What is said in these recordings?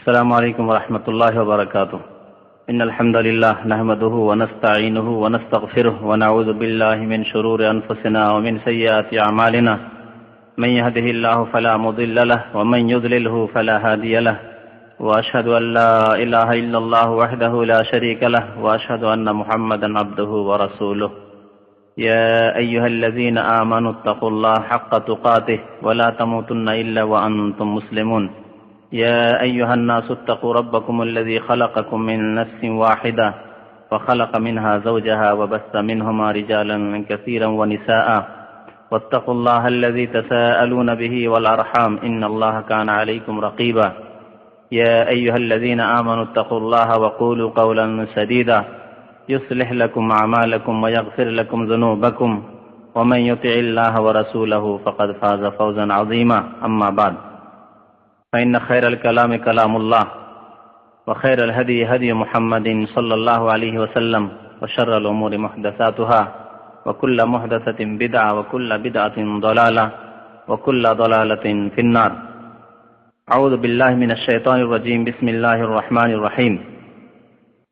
السلام عليكم ورحمة الله وبركاته. إن الحمد لله نحمده ونستعينه ونستغفره ونعوذ بالله من شرور أنفسنا ومن سيئات أعمالنا. من يهده الله فلا مضل له ومن يضلله فلا هادي له. وأشهد أن لا إله إلا الله وحده لا شريك له وأشهد أن محمدا عبده ورسوله. يا أيها الذين آمنوا اتقوا الله حق تقاته ولا تموتن إلا وأنتم مسلمون. يا أيها الناس اتقوا ربكم الذي خلقكم من نفس واحدة وخلق منها زوجها وبث منهما رجالا كثيرا ونساء واتقوا الله الذي تساءلون به والأرحام إن الله كان عليكم رقيبا. يا أيها الذين آمنوا اتقوا الله وقولوا قولا سديدا يصلح لكم أعمالكم ويغفر لكم ذنوبكم ومن يطع الله ورسوله فقد فاز فوزا عظيما. أما بعد فإن خير الكلام كلام الله وخير الهدي هدي محمد صلى الله عليه وسلم وشر الأمور محدثاتها وكل محدثة بدعة وكل بدعة ضلالة وكل ضلالة في النار. أعوذ بالله من الشيطان الرجيم. بسم الله الرحمن الرحيم.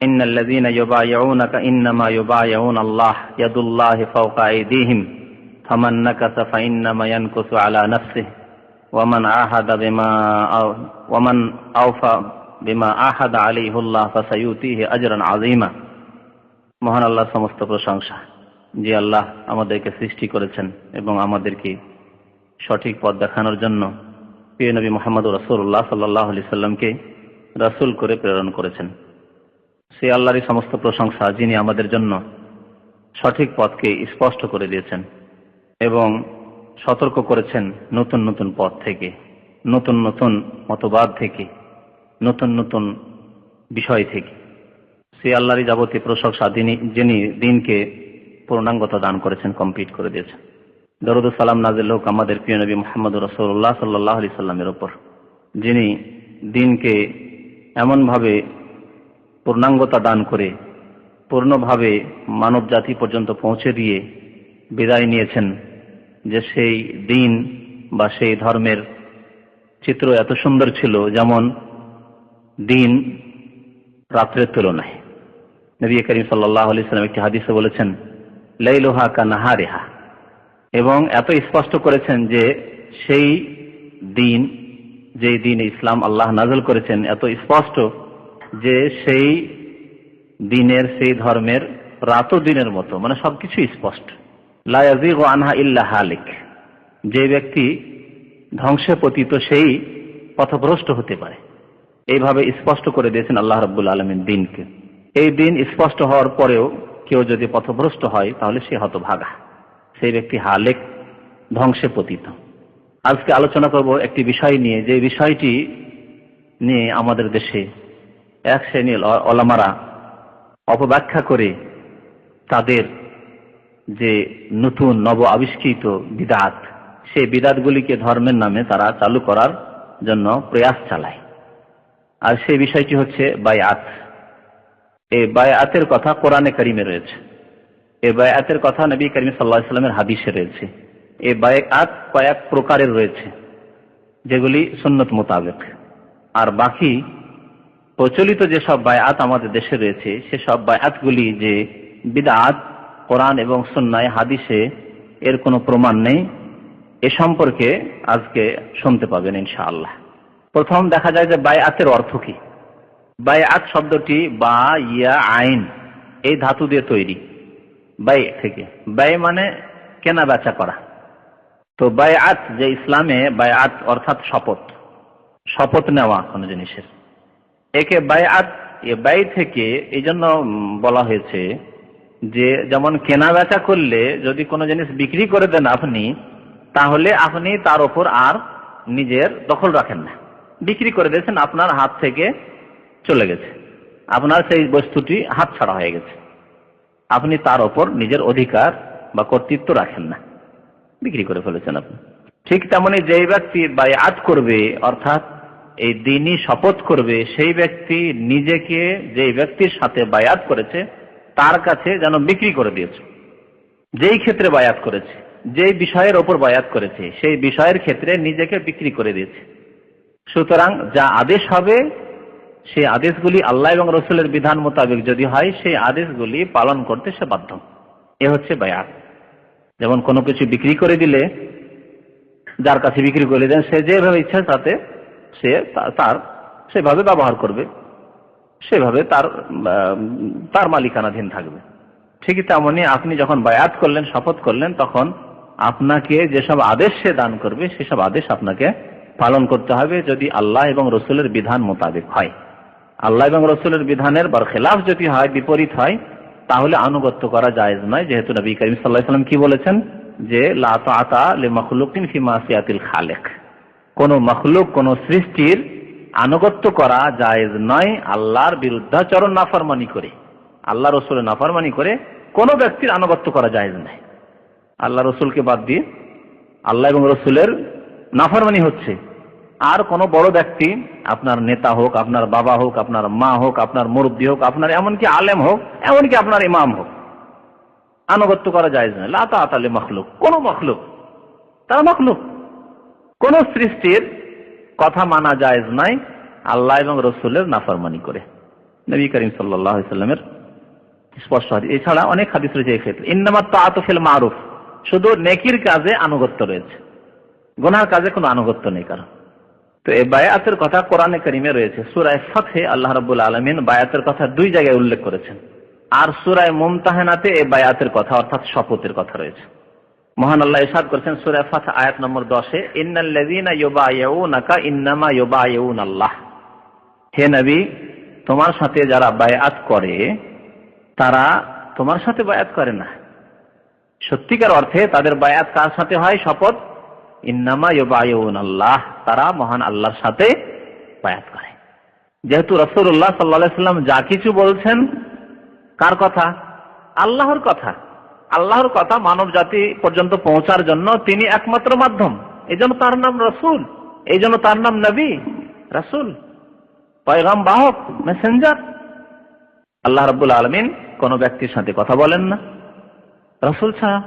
إن الذين يبايعونك إنما يبايعون الله يد الله فوق أيديهم فمن نكث فإنما ينكث على نفسه ومن أوفى بما عاهد عليه الله فسيؤتيه أجرا عظيما. মহান আল্লাহর সমস্ত প্রশংসা, যে আল্লাহ আমাদেরকে সৃষ্টি করেছেন এবং আমাদেরকে সঠিক পথ দেখানোর জন্য প্রিয় নবী মুহাম্মদ রাসূলুল্লাহ সাল্লাল্লাহু আলাইহি সাল্লামকে রাসূল করে প্রেরণ করেছেন। সেই আল্লাহরই সমস্ত প্রশংসা, যিনি আমাদের জন্য সঠিক পথকে স্পষ্ট করে দিয়েছেন এবং সতর্ক করেছেন নতুন নতুন পথ থেকে, নতুন নতুন মতবাদ থেকে, নতুন নতুন বিষয় থেকে। সেই আল্লাহরই যাবতীয় প্রশংসা, যিনি দিনকে পূর্ণাঙ্গতা দান করেছেন, কমপ্লিট করে দিয়েছেন। দরুদ ও সালাম নাযিল হোক আমাদের প্রিয় নবী মুহাম্মদ রাসূলুল্লাহ সাল্লাল্লাহু আলাইহি সাল্লামের উপর, যিনি দিনকে এমনভাবে পূর্ণাঙ্গতা দান করে পূর্ণভাবে মানব জাতি পর্যন্ত পৌঁছে দিয়ে বিদায় নিয়েছেন, যে সেই দিন বা সেই ধর্মের চিত্র এত সুন্দর ছিল যেমন দিন রাত্রের তুলনায়। নবী করিম সাল্লাল্লাহু আলাইহি সাল্লাম একটি হাদিসে বলেছেন, লাইলুহা কানাহারিহা, এবং এত স্পষ্ট করেছেন যে সেই দিন, যে দিন ইসলাম আল্লাহ নাযিল করেছেন, এত স্পষ্ট যে সেই দিনের, সেই ধর্মের রাত দিনের মতো, মানে সবকিছু স্পষ্ট। লা ইয়াযিগু আনহা ইল্লা হালিক, যে ব্যক্তি ধ্বংসে পতিত সেই পথভ্রষ্ট হতে পারে। এইভাবে স্পষ্ট করে দিয়েছেন আল্লাহ রাব্বুল আলামিন দিনকে। এই দিন স্পষ্ট হওয়ার পরেও কেউ যদি পথভ্রষ্ট হয় তাহলে সে হতভাগা, সেই ব্যক্তি হালেক, ধ্বংসে পতিত। আজকে আলোচনা করব একটি বিষয় নিয়ে, যে বিষয়টি নিয়ে আমাদের দেশে এক শ্রেণীর ওলামারা অপব্যাখ্যা করে তাদের যে নতুন নব আবিষ্কৃত বিদআত, সেই বিদআতগুলিকে ধর্মের নামে তারা চালু করার জন্য প্রয়াস চালায়। আর সেই বিষয়টি হচ্ছে বায়আত। এই বায়আতের কথা কোরআনে কারিমে রয়েছে, এই বায়আতের কথা নবী করিম সাল্লাল্লাহু আলাইহি ওয়াসাল্লামের হাদিসে রয়েছে। এই বায়আত কয়েক প্রকারের রয়েছে, যেগুলি সুন্নত মোতাবেক। আর বাকি প্রচলিত যেসব বায়আত আমাদের দেশে রয়েছে, সেসব বায়আতগুলি যে বিদআত, কোরআন এবং সুন্নাহ হাদিসে এর কোনো প্রমাণ নেই, এ সম্পর্কে আজকে শুনতে পাবেন ইনশাআল্লাহ। প্রথম দেখা যায় যে বায়আতের অর্থ কি। বায়আত শব্দটি বা ইয়া আইন এই ধাতু দিয়ে তৈরি, বাই থেকে। বাই মানে কেনা বেচা করা। তো বায়আত, যে ইসলামে বায়আত অর্থাৎ শপথ, শপথ নেওয়া কোনো জিনিসের, একে বায়আত, এ বাই থেকে এই জন্য বলা হয়েছে যে যেমন কেনা বেচা করলে যদি কোনো জিনিস বিক্রি করে দেন আপনি, তাহলে আপনি তার উপর আর নিজের দখল রাখেন না। বিক্রি করে দিয়েছেন, আপনার হাত থেকে চলে গেছে, আপনার সেই বস্তুটি হাত ছাড়া হয়ে গেছে, আপনি তার উপর নিজের অধিকার বা কর্তৃত্ব রাখেন না, বিক্রি করে ফেলেছেন আপনি। ঠিক তেমনি যেই ব্যক্তি বায়আত করবে, অর্থাৎ এই দ্বীনি শপথ করবে, সেই ব্যক্তি নিজেকে যেই ব্যক্তির সাথে বায়আত করেছে তার কাছে যেন বিক্রি করে দিয়েছে। যেই ক্ষেত্রে বায়আত করেছে, যেই বিষয়ের ওপর বায়আত করেছে, সেই বিষয়ের ক্ষেত্রে নিজেকে বিক্রি করে দিয়েছে। সুতরাং যা আদেশ হবে সেই আদেশগুলি আল্লাহ এবং রসুলের বিধান মোতাবেক যদি হয়, সেই আদেশগুলি পালন করতে সে বাধ্য। এ হচ্ছে বায়াত। যেমন কোনো কিছু বিক্রি করে দিলে, যার কাছে বিক্রি করে দেন, সে যেভাবে ইচ্ছা তাতে সে তার সেভাবে ব্যবহার করবে, সেভাবে তার মালিকানাধীন থাকবে। ঠিকই তেমনি আপনি যখন বায়াত করলেন, শপথ করলেন, তখন আপনাকে যেসব আদেশ সে দান করবে সেসব আদেশ আপনাকে পালন করতে হবে, যদি আল্লাহ এবং রসুলের বিধান মোতাবেক হয়। আল্লাহ এবং রসুলের বিধানের বরখেলাফ যদি হয়, বিপরীত হয়, তাহলে আনুগত্য করা জায়েজ নয়। যেহেতু নবী করিম সাল্লাল্লাহু আলাইহি ওয়াসাল্লাম কি বলেছেন, যে লা তাআতা লিমাখলুকিন ফি মাসিয়াতিল খালিক, কোন মখলুক, কোন সৃষ্টির আনুগত্য করা জায়েজ নয় আল্লাহর বিরুদ্ধাচরণ নাফরমানি করে। আল্লাহ রসুলের নাফরমানি করে কোন ব্যক্তির আনুগত্য করা জায়েজ নয়। আল্লাহ রসুলকে বাদ দিয়ে আল্লাহ এবং রসুলের নাফরমানি হচ্ছে। আর কোন বড় ব্যক্তি, আপনার নেতা হোক, আপনার বাবা হোক, আপনার মা হোক, আপনার মুরব্বী হোক, আপনার এমনকি আলেম হোক, এমনকি আপনার ইমাম হোক, আনুগত্য করা জায়েজ নয়। লা তাআতা লিমাখলুক, কোন মখলুক, তারা মখলুক, কোন সৃষ্টির কথা মানা জায়েজ নয় আল্লাহ এবং রসুলের নাফরমানি করে। নবী করিম সাল্লাল্লাহু আলাইহি ওয়াসাল্লামের স্পষ্ট হাদিস। এছাড়া অনেক হাদিস রয়েছে এই ক্ষেত্রে। ইন্নামাত তাআতু ফিল মারুফ, শুধু নেকির কাজে আনুগত্য রয়েছে, গুনাহর কাজে কোনো আনুগত্য নেই কারণ। তো এই বায়াতের কথা কোরআনে কারিমে রয়েছে। সূরা ফাতহে আল্লাহ রাব্বুল আলামিন বায়াতের কথা 2 জায়গায় উল্লেখ করেছেন, আর সূরা মুমতাহানাতে এই বায়াতের কথা অর্থাৎ শপথের কথা রয়েছে। মহান আল্লাহ ইরশাদ করেছেন সূরা ফাত আয়াত নম্বর 10-এ, ইন্নাল্লাযীনা ইউবাইউনাকা ইন্নামা ইউবাইউনাল্লাহ, হে নবী, তোমার সাথে যারা বায়াত করে তারা তোমার সাথে বায়াত করে না। সত্যিকার অর্থে তাদের বায়াত কার সাথে হয়? শপথ, ইন্নামা ইউবাইউনাল্লাহ, তারা মহান আল্লাহর সাথে বায়াত করে। যেহেতু রাসূলুল্লাহ সাল্লাল্লাহু আলাইহি ওয়াসাল্লাম যা কিছু বলছেন, কার কথা? আল্লাহর কথা। আল্লাহর কথা মানব জাতি পর্যন্ত পৌঁছার জন্য তিনি একমাত্র মাধ্যম। এই জন্য তার নাম রাসূল, এই জন্য তার নাম নবী, রাসূল, পয়গাম বাহক, মেসেঞ্জার। আল্লাহ রাব্বুল আলামিন কোন ব্যক্তির সাথে কথা বলেন না রাসূল ছাড়া।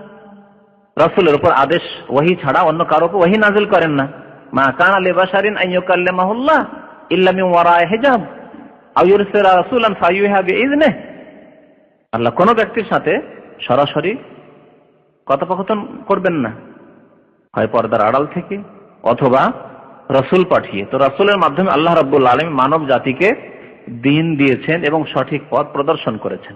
রাসূলের উপর আদেশ ওহী ছাড়া অন্য কারো উপর ওহী নাযিল করেন না। মা কানা লিবাশারিন আন ইউকাল্লিমাহুল্লাহ ইল্লা মিন ওয়ারা'i হিজাব আও ইউরসিলা রাসূলান ফায়ুহা বিইذনিহি। আল্লাহ কোন ব্যক্তির সাথে সরাসরি কথোপকথন করবেন না, হয় পর্দার আড়াল থেকে অথবা রাসূল পাঠিয়ে। তো রাসূলের মাধ্যমে আল্লাহ রাব্বুল আলামিন মানব জাতিকে দ্বীন দিয়েছেন এবং সঠিক পথ প্রদর্শন করেছেন।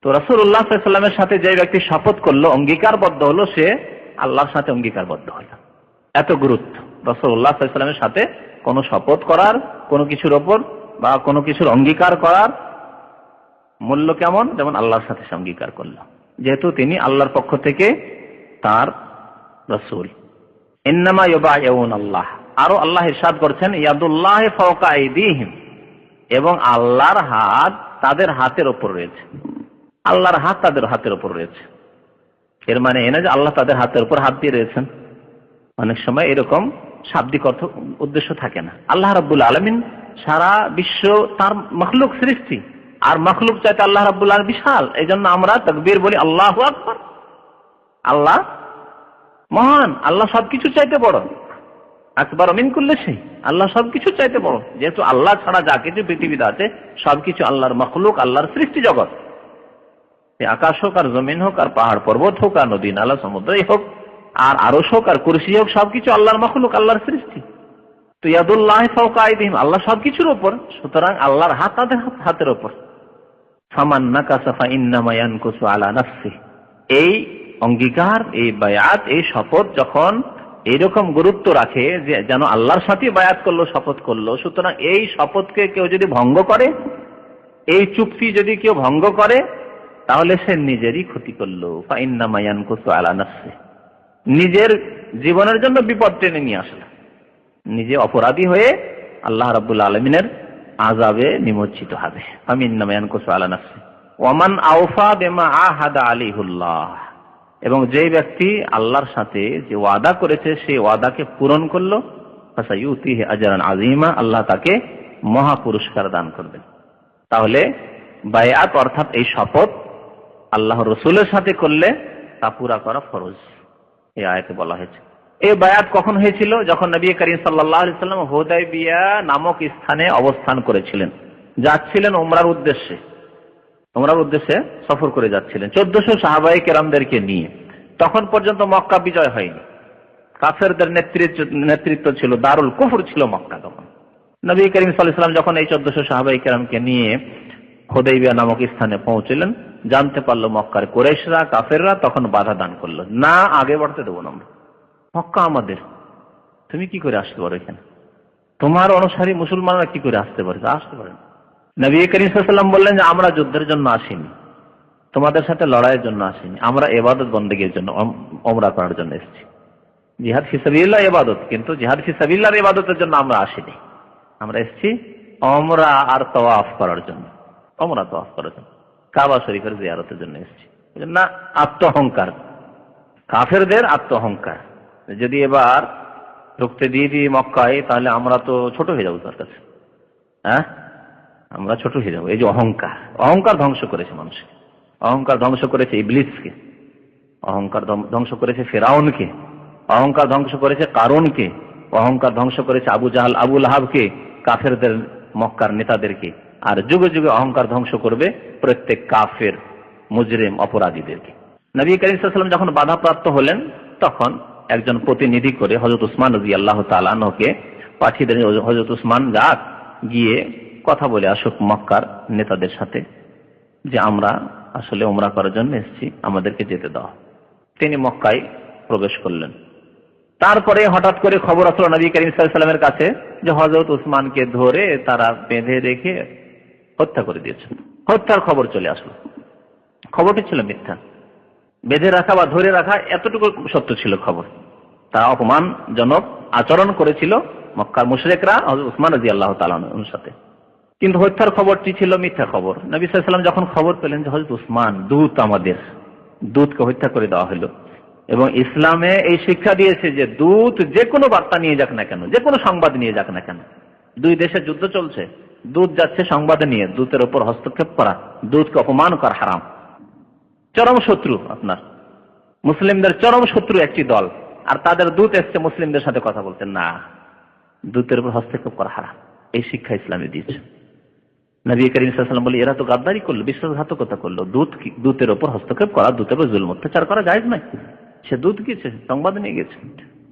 তো রাসূলুল্লাহ সাল্লাল্লাহু আলাইহি ওয়াসাল্লামের সাথে যে ব্যক্তি শপথ করলো, অঙ্গীকারবদ্ধ হলো, সে আল্লাহর সাথে অঙ্গীকারবদ্ধ হলো। এত গুরুত্ব রাসূলুল্লাহ সাল্লাল্লাহু আলাইহি ওয়াসাল্লামের সাথে কোনো শপথ করার, কোনো কিছুর ওপর বা কোনো কিছুর অঙ্গীকার করার মূল্য কেমন? যেমন আল্লাহর সাথে অঙ্গীকার করলো, যেহেতু তিনি আল্লাহর পক্ষ থেকে তার রাসূল। ইন্নামা ইউবাইউনাল্লাহ, আরো আল্লাহ ইরশাদ করছেন ইয়াদুল্লাহি ফাওকা আইদিহিম, এবং আল্লাহর হাত তাদের হাতের উপর রয়েছে। আল্লাহর হাত তাদের হাতের উপর রয়েছে। এর মানে এ না যে আল্লাহ তাদের হাতের উপর হাত দিয়ে রয়েছেন। অনেক সময় এরকম শাব্দিক অর্থ উদ্দেশ্য থাকে না। আল্লাহ রাব্বুল আলামিন সারা বিশ্ব তার মখলুক সৃষ্টি, আর মখলুক চাইতে আল্লাহ রাব্বুল আলামিন বিশাল। এই জন্য আমরা তাকবীর বলি আল্লাহু আকবার। আল্লাহ মহান, আল্লাহ সবকিছু চাইতে বড়। আকবার মিন কুল্লি শাই, আল্লাহ সবকিছু চাইতে বড়। যেহেতু আল্লাহ ছাড়া যা কিছু পৃথিবীতে আছে সবকিছু আল্লাহর মখলুক, আল্লাহর সৃষ্টি জগৎ। আকাশ হোক আর জমিন হোক আর পাহাড় পর্বত হোক আর নদী নালা সমুদ্রই হোক আর আরশ হোক আর কুরসি হোক, সবকিছু আল্লাহর মখলুক, আল্লাহর সৃষ্টি। তো ইয়াদুল্লাহি ফাওকা আইদিহিম, আল্লাহ সবকিছুর উপর, সুতরাং আল্লাহর হাত তাদের হাতের উপর। ফামান নাকাসা ফাইন্নামা ইয়ানকুসু আলা নাফসিহি, এই অঙ্গীকার, এই বায়াত, এই শপথ যখন এইরকম গুরুত্ব রাখে যে যেন আল্লাহর সাথে বায়াত করলো, শপথ করলো, সুতরাং এই শপথকে কেউ যদি ভঙ্গ করে, এই চুক্তি যদি কেউ ভঙ্গ করে, তাহলে সে নিজেরই ক্ষতি করলো। ফাইন্নামা ইয়ানকুসু আলা নাফসিহি, নিজের জীবনের জন্য বিপদ টেনে নিয়ে আসলো, নিজে অপরাধী হয়ে আল্লাহ রাব্বুল আলামিনের আযাবে নিমজ্জিত হবে। ফামিন্নামা ইয়ানকুসু আলা নাফসিহি ওয়া মান আওফা বিমা আহাদা আলাইহুল্লাহ, এবং যে ব্যক্তি আল্লাহর সাথে যে ওয়াদা করেছে সেই ওয়াদাকে পূরণ করলো, ফাসায়ুতিহি আজরান আযীমা, আল্লাহ তাকে মহা পুরস্কার দান করবেন। তাহলে বায়াত অর্থাৎ এই শপথ আল্লাহর রাসূলের সাথে করলে তা পুরা করা ফরজ, এই আয়াতে বলা হয়েছে। এই বায়াত কখন হয়েছিল? যখন নবী করিম সাল্লাল্লাহু আলাইহি সাল্লাম হুদায়বিয়া নামক স্থানে অবস্থান করেছিলেন, যাচ্ছিলেন উমরার উদ্দেশ্যে সফর করে যাচ্ছিলেন 1400 সাহাবায়ে কেরামদেরকে নিয়ে। তখন পর্যন্ত মক্কা বিজয় হয়নি, কাফেরদের নেতৃত্ব ছিল, দারুল কুফর ছিল মক্কা। তখন নবী করিম সাল্লাল্লাহু আলাইহি সাল্লাম যখন এই 1400 সাহাবায়ে কেরামকে নিয়ে হুদায়বিয়া নামক স্থানে পৌঁছলেন, জানতে পারলো মক্কার কুরাইশরা, কাফেররা, তখন বাধা দান করলো, না আগে বাড়তে দেবো না, আমরা মক্কা আমাদের, তুমি কি করে আসতে পারো এখানে? তোমার অনুসারী মুসলমানরা কি করে আসতে পারে? আসতে পারে না। নবী করিম সাল্লাল্লাহু আলাইহি ওয়াসাল্লাম বললেন যে আমরা যুদ্ধের জন্য আসিনি, তোমাদের সাথে লড়াইয়ের জন্য আসিনি, আমরা ইবাদত বন্দেগীর জন্য, উমরা করার জন্য এসেছি। জিহাদ ফি সাবিলিল্লাহ ইবাদত, কিন্তু জিহাদ ফি সাবিলিল্লাহর ইবাদতের জন্য আমরা আসিনি, আমরা এসেছি উমরা আর তাওয়াফ করার জন্য, উমরা তাওয়াফ করার জন্য, কাবা শরীফের জিয়ারতের জন্য এসেছি। না, আত্মঅহংকার, কাফেরদের আত্মঅহংকার, যদি এবার ঢুকতে দিয়ে দিই মক্কায়, তাহলে আমরা তো ছোট হয়ে যাবো তার কাছে, হ্যাঁ আমরা ছোট হয়ে যাবো। এই যে অহংকার ধ্বংস করেছে মানুষকে, অহংকার ধ্বংস করেছে ইবলিসকে, অহংকার ধ্বংস করেছে ফেরাউনকে, অহংকার ধ্বংস করেছে কারুনকে, অহংকার ধ্বংস করেছে আবু জাহাল, আবু লাহাবকে, কাফেরদের মক্কার নেতাদেরকে, আর যুগে যুগে অহংকার ধ্বংস করবে প্রত্যেক কাফের মুজরিম অপরাধীদেরকে। নবী করিম সাল্লাল্লাহু আলাইহি ওয়াসাল্লাম যখন বাধাপ্রাপ্ত হলেন, তখন একজন প্রতিনিধি করে হযরত উসমান রাদিয়াল্লাহু তাআলা আনহুকে পাঠিয়ে দিলেন, হযরত উসমান যাক গিয়ে কথা বলে আসুক মক্কার নেতাদের সাথে, যে আমরা আসলে উমরা করার জন্য এসেছি, আমাদেরকে যেতে দাও। তিনি মক্কায় প্রবেশ করলেন। তারপরে হঠাৎ করে খবর আসলো নবী করিম সাল্লাল্লাহু আলাইহি ওয়াসাল্লামের কাছে যে হযরত উসমানকে ধরে তারা বেঁধে রেখে হত্যা করে দিয়েছে। হত্যার খবর চলে আসলো। খবরটি ছিল মিথ্যা, বেঁধে রাখা বা ধরে রাখা এতটুকু সত্য ছিল খবর। তারা অপমানজনক আচরণ করেছিল মক্কার মুশরিকরা হযরত উসমান রাদিয়াল্লাহু তাআলা আনহুর সাথে, কিন্তু হত্যার খবরটি ছিল মিথ্যা খবর। নবী সাল্লাল্লাহু আলাইহি ওয়াসাল্লাম যখন খবর পেলেন যে হযরত উসমান দূত, আমাদের দূতকে হত্যা করে দেওয়া হলো, এবং ইসলামে এই শিক্ষা দিয়েছে যে দূত যে কোনো বার্তা নিয়ে যাক না কেন, যে কোনো সংবাদ নিয়ে যাক না কেন, দুই দেশে যুদ্ধ চলছে, দূত যাচ্ছে সংবাদ নিয়ে, দূতের উপর হস্তক্ষেপ করা, দূতকে অপমান করা হারাম। চরম শত্রু, আপনার মুসলিমদের চরম শত্রু একটি দল, আর তাদের দূত এসছে মুসলিমদের সাথে কথা বলতে, না, দূতের উপর হস্তক্ষেপ করা হারাম। এই শিক্ষা ইসলামে দিয়েছে। নবী করিম সাল্লাল্লাহু আলাইহি ওয়াসাল্লাম বলে এরা তো গাদ্দারি করলো, বিশ্বাসঘাতকতা করলো, দূতের উপর হস্তক্ষেপ করা, দূতের উপর জুলম অত্যাচার করা জায়েজ নয়। সে দূত গিয়েছে, সংবাদ নিয়ে গেছে।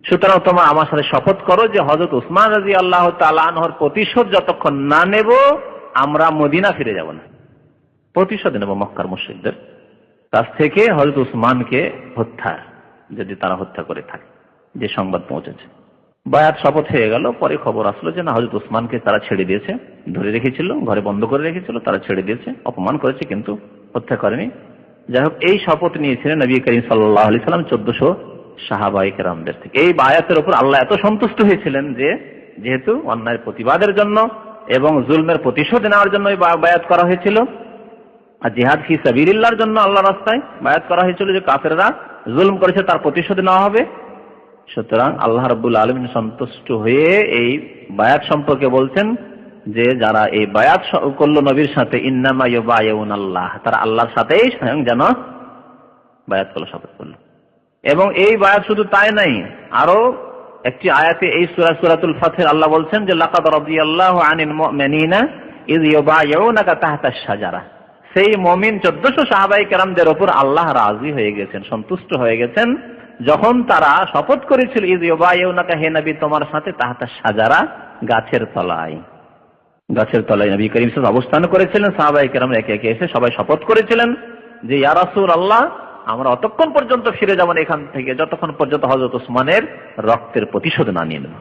সুতরাং তোমরা আমার সাথে শপথ করো যে হযরত উসমান রাদিয়াল্লাহু তাআলা আনহুর প্রতিশোধ যতক্ষণ না নেব, আমরা মদিনা ফিরে যাব না। প্রতিশোধ নেব মক্কার মুশরিকদের কাছ থেকে হযরত উসমানকে হত্যা, যদি তারা হত্যা করে থাকে, যে সংবাদ পৌঁছেছে। বায়াত শপথ হয়ে গেল। পরে খবর আসলো যে না, হযরত উসমানকে তারা ছেড়ে দিয়েছে, ধরে রেখেছিল, ঘরে বন্ধ করে রেখেছিল, তারা ছেড়ে দিয়েছে, অপমান করেছে কিন্তু হত্যা করেনি। যাই হোক, এই শপথ নিয়েছিলেন নবী করিম সাল্লাল্লাহু আলাইহি ওয়াসাল্লাম 1400 সাহাবায়ে কেরামদের থেকে। এই বায়াতের উপর আল্লাহ এত সন্তুষ্ট হয়েছিলেন যে যেহেতু অন্যায়ের প্রতিবাদের জন্য এবং জুলমের প্রতিশোধ নেওয়ার জন্য বায়াত করা হয়েছিল, আর জিহাদ ফি সাবিলিল্লাহর জন্য আল্লাহর রাস্তায় বায়াত করা হয়েছিল যে কাফেররা জুলম করেছে তার প্রতিশোধ নেওয়া হবে। সুতরাং আল্লাহ রাব্বুল আলামিন সন্তুষ্ট হয়ে এই বায়াত সম্পর্কে বলছেন যে যারা এই বায়াত করলো নবীর সাথে, ইন্নামা ইউবাইউনাল্লাহ, তারা আল্লাহর সাথেই স্বয়ং যেন বায়াত করলো, শপথ করলো। এবং এই বায়াত শুধু তাই নাই, আরো একটি আয়াতে এই সূরাতুল ফাতহির আল্লাহ বলছেন যে লাকাদ রাদিয়াল্লাহু আনিল মুমিনিনা ইয ইউবাইউনাকা তাহতাশ শাজারা। সেই মুমিন 1400 সাহাবায়ে কেরামদের উপর আল্লাহ রাজি হয়ে গেছেন, সন্তুষ্ট হয়ে গেছেন, যখন তারা শপথ করেছিল ইয ইউবাইউনাকা, হে নবী তোমার সাথে তাহতাশ শাজারা, গাছের তলায়। গাছের তলায় নবী করিম সাল্লাল্লাহু আলাইহি ওয়াসাল্লাম অবস্থান করেছিলেন, সাহাবায়ে কেরাম একে একে এসে সবাই শপথ করেছিলেন যে ইয়া রাসূলুল্লাহ, আমরা অতক্ষণ পর্যন্ত ফিরে যাব না এখান থেকে যতক্ষণ পর্যন্ত হযরত উসমানের রক্তের প্রতিশোধ না নিয়ে নেব।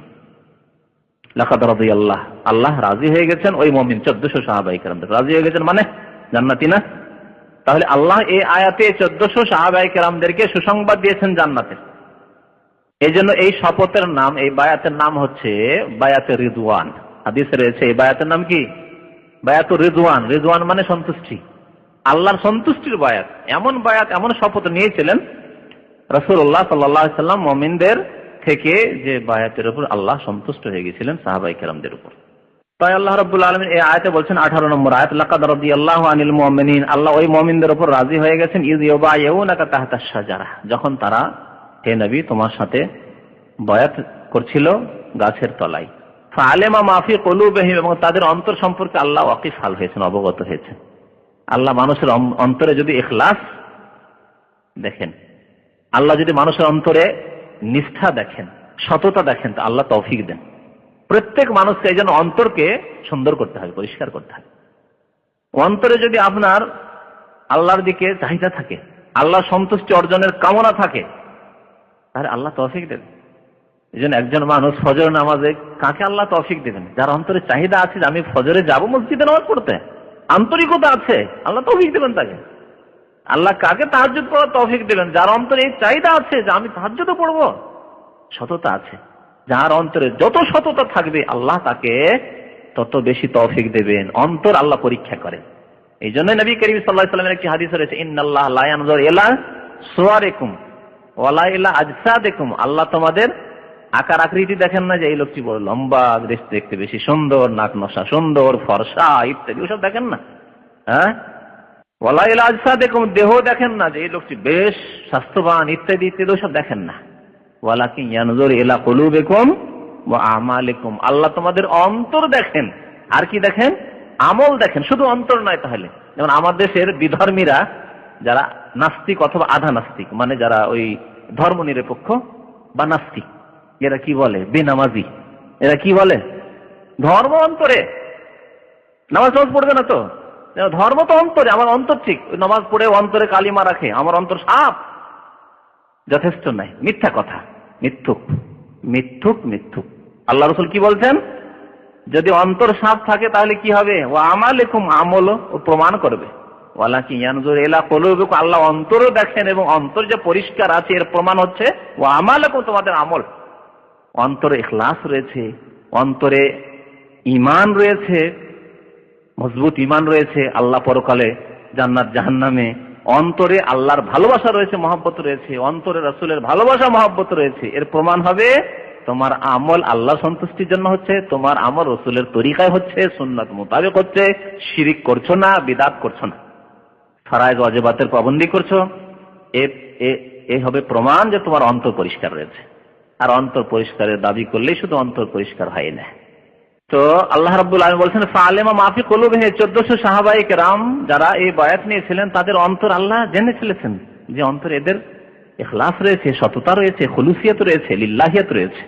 লাকাদ রাদিয়াল্লাহু, আল্লাহ রাজি হয়ে গেছেন ওই মুমিন 1400 সাহাবায়ে কেরামদের, রাজি হয়ে গেছেন মানে জান্নাতি না? তাহলে আল্লাহ এই আয়াতে 1400 সাহাবায়ে কেরামদেরকে সুসংবাদ দিয়েছেন জান্নাতের। এই জন্য এই শপথের নাম, এই বায়াতের নাম হচ্ছে বায়াতে রিদওয়ান। হাদিসে রয়েছে এই বায়াতের নাম কি? বায়াতুর রিদওয়ান। রিদওয়ান মানে সন্তুষ্টি, আল্লাহর সন্তুষ্টির বায়াত। এমন বায়াত, এমন শপথ নিয়েছিলেন রাসূলুল্লাহ সাল্লাল্লাহু আলাইহি ওয়াসাল্লাম মুমিনদের থেকে যে বায়াতের উপর আল্লাহ সন্তুষ্ট হয়ে গেছিলেন সাহাবায়ে কেরামদের উপর। তাই আল্লাহ রাব্বুল আলামিন এই আয়াতে বলছেন 18 নম্বর আয়াত, লাকাদ রাদিয়াল্লাহু আনিল মুমিনিন, আল্লাহ ওই মুমিনদের উপর রাজি হয়ে গেছেন ইয ইউবাইউনাকা তাহতাশ শাজারা, যখন তারা হে নবী তোমার সাথে বয়াত করছিল গাছের তলায়। ফালেমা মাফি কুলুবিহিম, এবং তাদের অন্তর সম্পর্কে আল্লাহ ওয়াকিফ হাল হয়েছেন, অবগত হয়েছেন। আল্লাহ মানুষের অন্তরে যদি ইখলাস দেখেন, আল্লাহ যদি মানুষের অন্তরে নিষ্ঠা দেখেন, সততা দেখেন, তো আল্লাহ তৌফিক দেন। প্রত্যেক মানুষকে এই জন্য অন্তরকে সুন্দর করতে হবে, পরিষ্কার করতে হবে। অন্তরে যদি আপনার আল্লাহর দিকে চাহিদা থাকে, আল্লাহ সন্তুষ্টি অর্জনের কামনা থাকে, তাহলে আল্লাহ তৌফিক দেবেন। এই জন্য একজন মানুষ ফজর নামাজে কাকে আল্লাহ তৌফিক দেবেন? যার অন্তরে চাহিদা আছে যে আমি ফজরে যাব মসজিদে নামাজ পড়তে, আন্তরিকতা আছে, আল্লাহ তৌফিক দেবেন তাকে। আল্লাহ কাকে তাহাজ্জুদ পড়ার তৌফিক দেবেন? যার অন্তরে এই চাহিদা আছে যে আমি তাহাজ্জুদও পড়বো, সততা আছে। যার অন্তরে যত সততা থাকবে আল্লাহ তাকে তত বেশি তৌফিক দেবেন। অন্তর আল্লাহ পরীক্ষা করে। এই জন্য নবী করিম সাল্লাল্লাহু আলাইহি ওয়াসাল্লামের একটি হাদিস রয়েছে, ইন্নাল্লাহ লা ইয়ানজুরু ইলা সুওয়ারিকুম ওয়ালা ইলা আজসাদিকুম। আল্লাহ তোমাদের আকার আকৃতি দেখেন না, যে এই লোকটি বড় লম্বা, দেখতে বেশি সুন্দর, নাক নশা সুন্দর, ফর্সা ইত্যাদি, ওসব দেখেন না। হ্যাঁ, ওয়ালা ইলা আজসাদিকুম, দেহ দেখেন না, যে এই লোকটি বেশ স্বাস্থ্যবান ইত্যাদি ইত্যাদি, ওসব দেখেন না। ওয়ালাকিন ইয়ানজুরু ইলা কুলুবিকুম ওয়া আমালিকুম, আল্লাহ তোমাদের অন্তর দেখেন। আর কি দেখেন? আমল দেখেন, শুধু অন্তর নয়। তাহলে যেমন আমাদের দেশের বিধর্মীরা, যারা নাস্তিক অথবা আধা নাস্তিক, মানে যারা ওই ধর্ম নিরপেক্ষ বা নাস্তিক, এরা কি বলে? বেনামাজি। এরা কি বলে? ধর্ম অন্তরে, নামাজ পড়বে না তো, ধর্ম তো অন্তরে, আমার অন্তর ঠিক, নামাজ পড়ে অন্তরে কালিমা রাখে, আমার অন্তর সাফ, যথেষ্ট নাই। মিথ্যা কথা, মিথ্যুক মিথ্যুক মিথ্যুক। আল্লাহ রাসূল কি বলছেন? যদি অন্তর সাফ থাকে তাহলে কি হবে? ও আমালিকুম, আমলও ও প্রমাণ করবে। ওয়ালাকিন ইয়ানজুরু ইলা কুলুবিকুম, আল্লাহ অন্তরও দেখেন, এবং অন্তর যে পরিষ্কার আছে এর প্রমাণ হচ্ছে ও আমালিকুম, তোমাদের আমল। অন্তরে ইখলাস রয়েছে, অন্তরে ঈমান রয়েছে, মজবুত ঈমান রয়েছে, আল্লাহ পরকালে, জান্নাত জাহান্নামে। অন্তরে আল্লাহর ভালোবাসা রয়েছে, মহব্বত রয়েছে, অন্তরে রাসূলের ভালোবাসা মহব্বত রয়েছে। এর প্রমাণ হবে তোমার আমল আল্লাহ সন্তুষ্টির জন্য হচ্ছে, তোমার আমল রাসূলের তরিকায় হচ্ছে, সুন্নাত মোতাবেক হচ্ছে, শিরিক করছো না, বিদআত করছো না, ফরজ ওয়াজিবাতের পাবন্দি করছো। এ হবে প্রমাণ যে তোমার অন্তর পরিষ্কার রয়েছে। আর অন্তর পরিষ্কারের দাবি করলেই শুধু অন্তর পরিষ্কার হয় না। তো আল্লাহ রাব্বুল আলামিন বলছেন ফাআলেমা মাফি কুলুবিহিম, 1400 সাহাবায়ে কেরাম যারা এই বায়াত নিয়েছিলেন তাদের অন্তর আল্লাহ জেনে ফেলেছেন, যে অন্তরে এদের ইখলাস রয়েছে, সততা রয়েছে, খুলুসিয়ত রয়েছে, লিল্লাহিয়াত রয়েছে।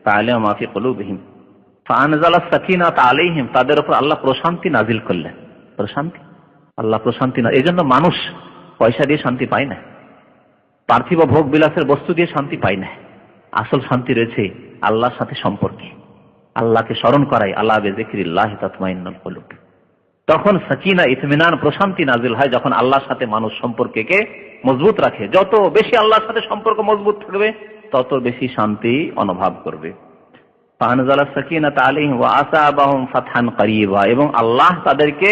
ফাআলেমা মাফি কুলুবিহিম ফাআনজালাস সাকিনাতা আলাইহিম, তাদের উপর আল্লাহ প্রশান্তি নাজিল করলেন। প্রশান্তি, আল্লাহ প্রশান্তি না। এই জন্য মানুষ পয়সা দিয়ে শান্তি পায় না, পার্থিব ভোগ বিলাসের বস্তু দিয়ে শান্তি পায় না। আসল শান্তি রয়েছে আল্লাহর সাথে সম্পর্কে, আল্লাহকে স্মরণ করাই, আল্লাহ বিযিকরিল্লাহি তাতমাইন্নুল কুলুব। তখন সাকিনা, ইতমিনান, প্রশান্তি নাজিল হয় যখন আল্লাহর সাথে মানুষ সম্পর্ককে মজবুত রাখে। যত বেশি আল্লাহর সাথে সম্পর্ক মজবুত থাকবে তত বেশি শান্তি অনুভব করবে। ফাআনজালাস সাকিনাতা আলাইহিম ওয়া আসাবাহুম ফাতহান করিবা, এবং আল্লাহ তাদেরকে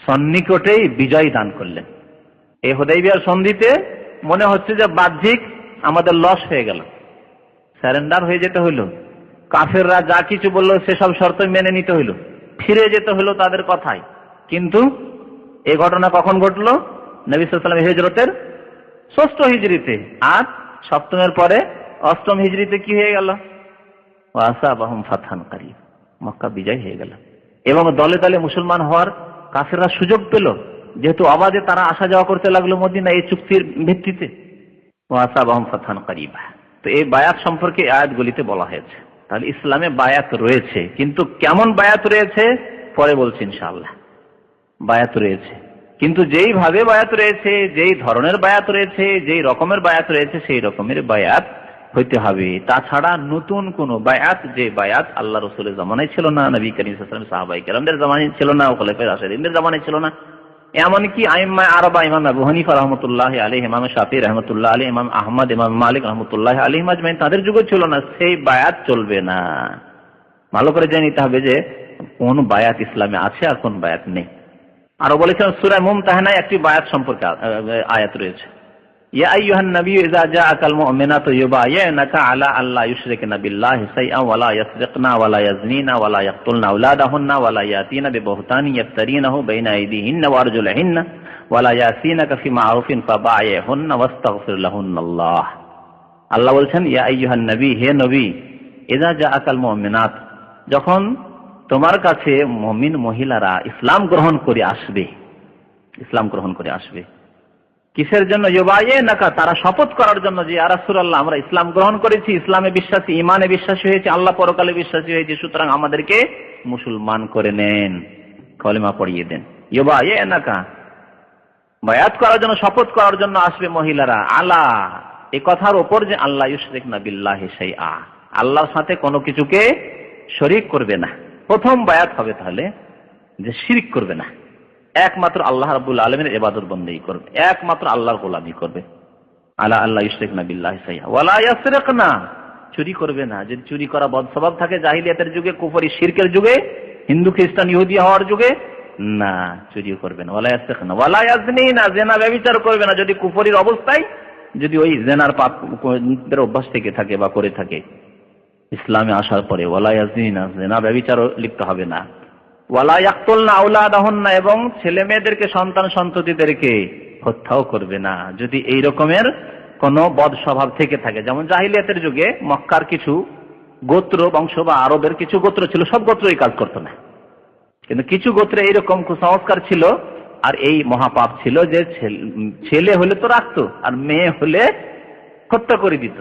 সন্নিকটেই বিজয় দান করলেন। এই হুদাইবিয়ার সন্ধিতে মনে হচ্ছে যে বাহ্যিক আমাদের লস হয়ে গেল, সারেন্ডার হয়ে যেতে হইল, কাফেররা যা কিছু বললো সেসব শর্ত মেনে নিতে হইল, ফিরে যেতে হইল তাদের কথায়। কিন্তু এই ঘটনা কখন ঘটলো? নবী সাল্লাল্লাহু আলাইহি ওয়াসাল্লাম হিজরতের 6ষ্ঠ হিজরিতে, আর 7মের পরে 8ম হিজরিতে কি হয়ে গেল? ওয়াসাবাহুম ফাতহান করিব, মক্কা বিজয় হয়ে গেল। এবং দলে দলে মুসলমান হওয়ার কাফেররা সুযোগ পেল, যেহেতু আবাদে তারা আসা যাওয়া করতে লাগলো মদিনা এই চুক্তির ভিত্তিতে। ওয়াসাবাহুম ফাতহান করিবা। তো এই বায়াত সম্পর্কে আয়াতগুলিতে বলা হয়েছে। তাহলে ইসলামে বায়াত রয়েছে, কিন্তু কেমন বায়াত রয়েছে পরে বলছি ইনশাআল্লাহ। বায়াত রয়েছে, কিন্তু যেই ভাবে বায়াত রয়েছে, যেই ধরনের বায়াত রয়েছে, যেই রকমের বায়াত রয়েছে, সেই রকমের বায়াত হইতে হবে। তাছাড়া নতুন কোন বায়াত, যে বায়াত আল্লাহ রাসূলের জামানায় ছিল না, নবী করিম সাল্লাল্লাহু আলাইহি ওয়াসাল্লাম সাহাবায়ে কেরামদের জামানায় ছিল না, খোলাফায়ে রাশিদিনদের জামানায় ছিল না, এমনকি আইম্মায়ে আরবা, ইমাম আবু হানিফা রাহমাতুল্লাহি আলাইহি, ইমাম শাফিঈ রাহমাতুল্লাহি আলাইহি, ইমাম আহমদ, ইমাম মালিক রাহমাতুল্লাহি আলাইহিম আজমাইন, তাদের যুগে ছিল না। সেই বায়াত চলবে না। ভালো করে জেনে নিতে হবে যে কোন বায়াত ইসলামে আছে আর কোন বায়াত নেই। আরো বলেছেন সূরা মুমতাহানায় একটি বায়াত সম্পর্কে আয়াত রয়েছে, ইয়া আইয়ুহান নাবিয়্যু ইযা জাআকাল মুমিনাতু ইউবায়িনাকা আলা আল্লা ইউশরিকনা বিল্লাহি শাইআন ওয়া লা ইয়াসরিকনা ওয়া লা ইয়াজনিনা ওয়া লা ইয়াকতুলনা আওলাদাহুন্না ওয়া লা ইয়াতিনা বিবুহতানিন ইয়াফতারিনাহু বাইনা আইদিহিন্না ওয়া আরজুলিহিন্না ওয়া লা ইয়াসিনাকা ফি মা'রুফিন ফাবায়িহুন্না ওয়াস্তাগফির লাহুন্নাল্লাহ। আল্লাহ বলছেন ইয়া আইয়ুহান নবী, হে নবী, ইযা জাআকাল মুমিনাত, যখন তোমার কাছে মুমিন মহিলারা ইসলাম গ্রহণ করে আসবে, ইসলাম গ্রহণ করে আসবে কিসের জন্য? ইউবাইয়িনাকা, তারা শপথ করার জন্য যে ইয়া রাসূলুল্লাহ আমরা ইসলাম গ্রহণ করেছি, ইসলামে বিশ্বাসী, ঈমানে বিশ্বাসী হয়েছি, আল্লাহ পরকালে বিশ্বাসী হয়েছি, সুতরাং আমাদেরকে মুসলমান করে নেন, কলেমা পড়িয়ে দেন। ইউবাইয়িনাকা, বায়াত করার জন্য, শপথ করার জন্য আসবে মহিলারা, আলা, এই কথার উপর যে আল্লাহ ইউশরিকনা বিল্লাহি শাইআ, আল্লাহর সাথে কোনো কিছুকে শরীক করবে না। প্রথম বায়াত হবে তাহলে যে শিরক করবে না, একমাত্র আল্লাহ রাব্বুল আলামিনের ইবাদত বন্দেগী করবে, একমাত্র আল্লাহর গোলামি করবে। আলা আল্লাহ ইউশরিকনা বিল্লাহি শাইআ ওয়ালা ইয়াসরিকনা, চুরি করবে না। যদি চুরি করা বদস্বভাব থাকে জাহিলিয়াতের যুগে, কুফরি শিরকের যুগে, হিন্দু খ্রিস্টান ইহুদি হওয়ার যুগে, না, চুরিও করবে না। ওয়ালা ইয়াসরিকনা ওয়ালা ইয়াজনিনা, জিনা ব্যভিচার করবে না যদি কুফরির অবস্থায়, যদি ওই জিনার পাপের অভ্যাস থেকে থাকে বা করে থাকে, ইসলামে আসার পরে ওয়ালা ইয়াজনিনা, জিনা ব্যভিচার লিপ্ত হবে না। ওয়ালা ইয়াকতুলনা আওলাদাহুন্না, এবং ছেলে মেয়েদেরকে, সন্তান সন্ততিদেরকে হত্যাও করবে না যদি এই রকমের কোন বদ স্বভাব থেকে থাকে। যেমন জাহিলিয়াতের যুগে মক্কার কিছু গোত্র বংশ বা আরবের কিছু গোত্র ছিল, সব গোত্র এই কাজ করতো না, কিন্তু কিছু গোত্রে এইরকম কুসংস্কার ছিল আর এই মহাপাপ ছিল যে ছেলে হলে তো রাখতো আর মেয়ে হলে হত্যা করে দিত,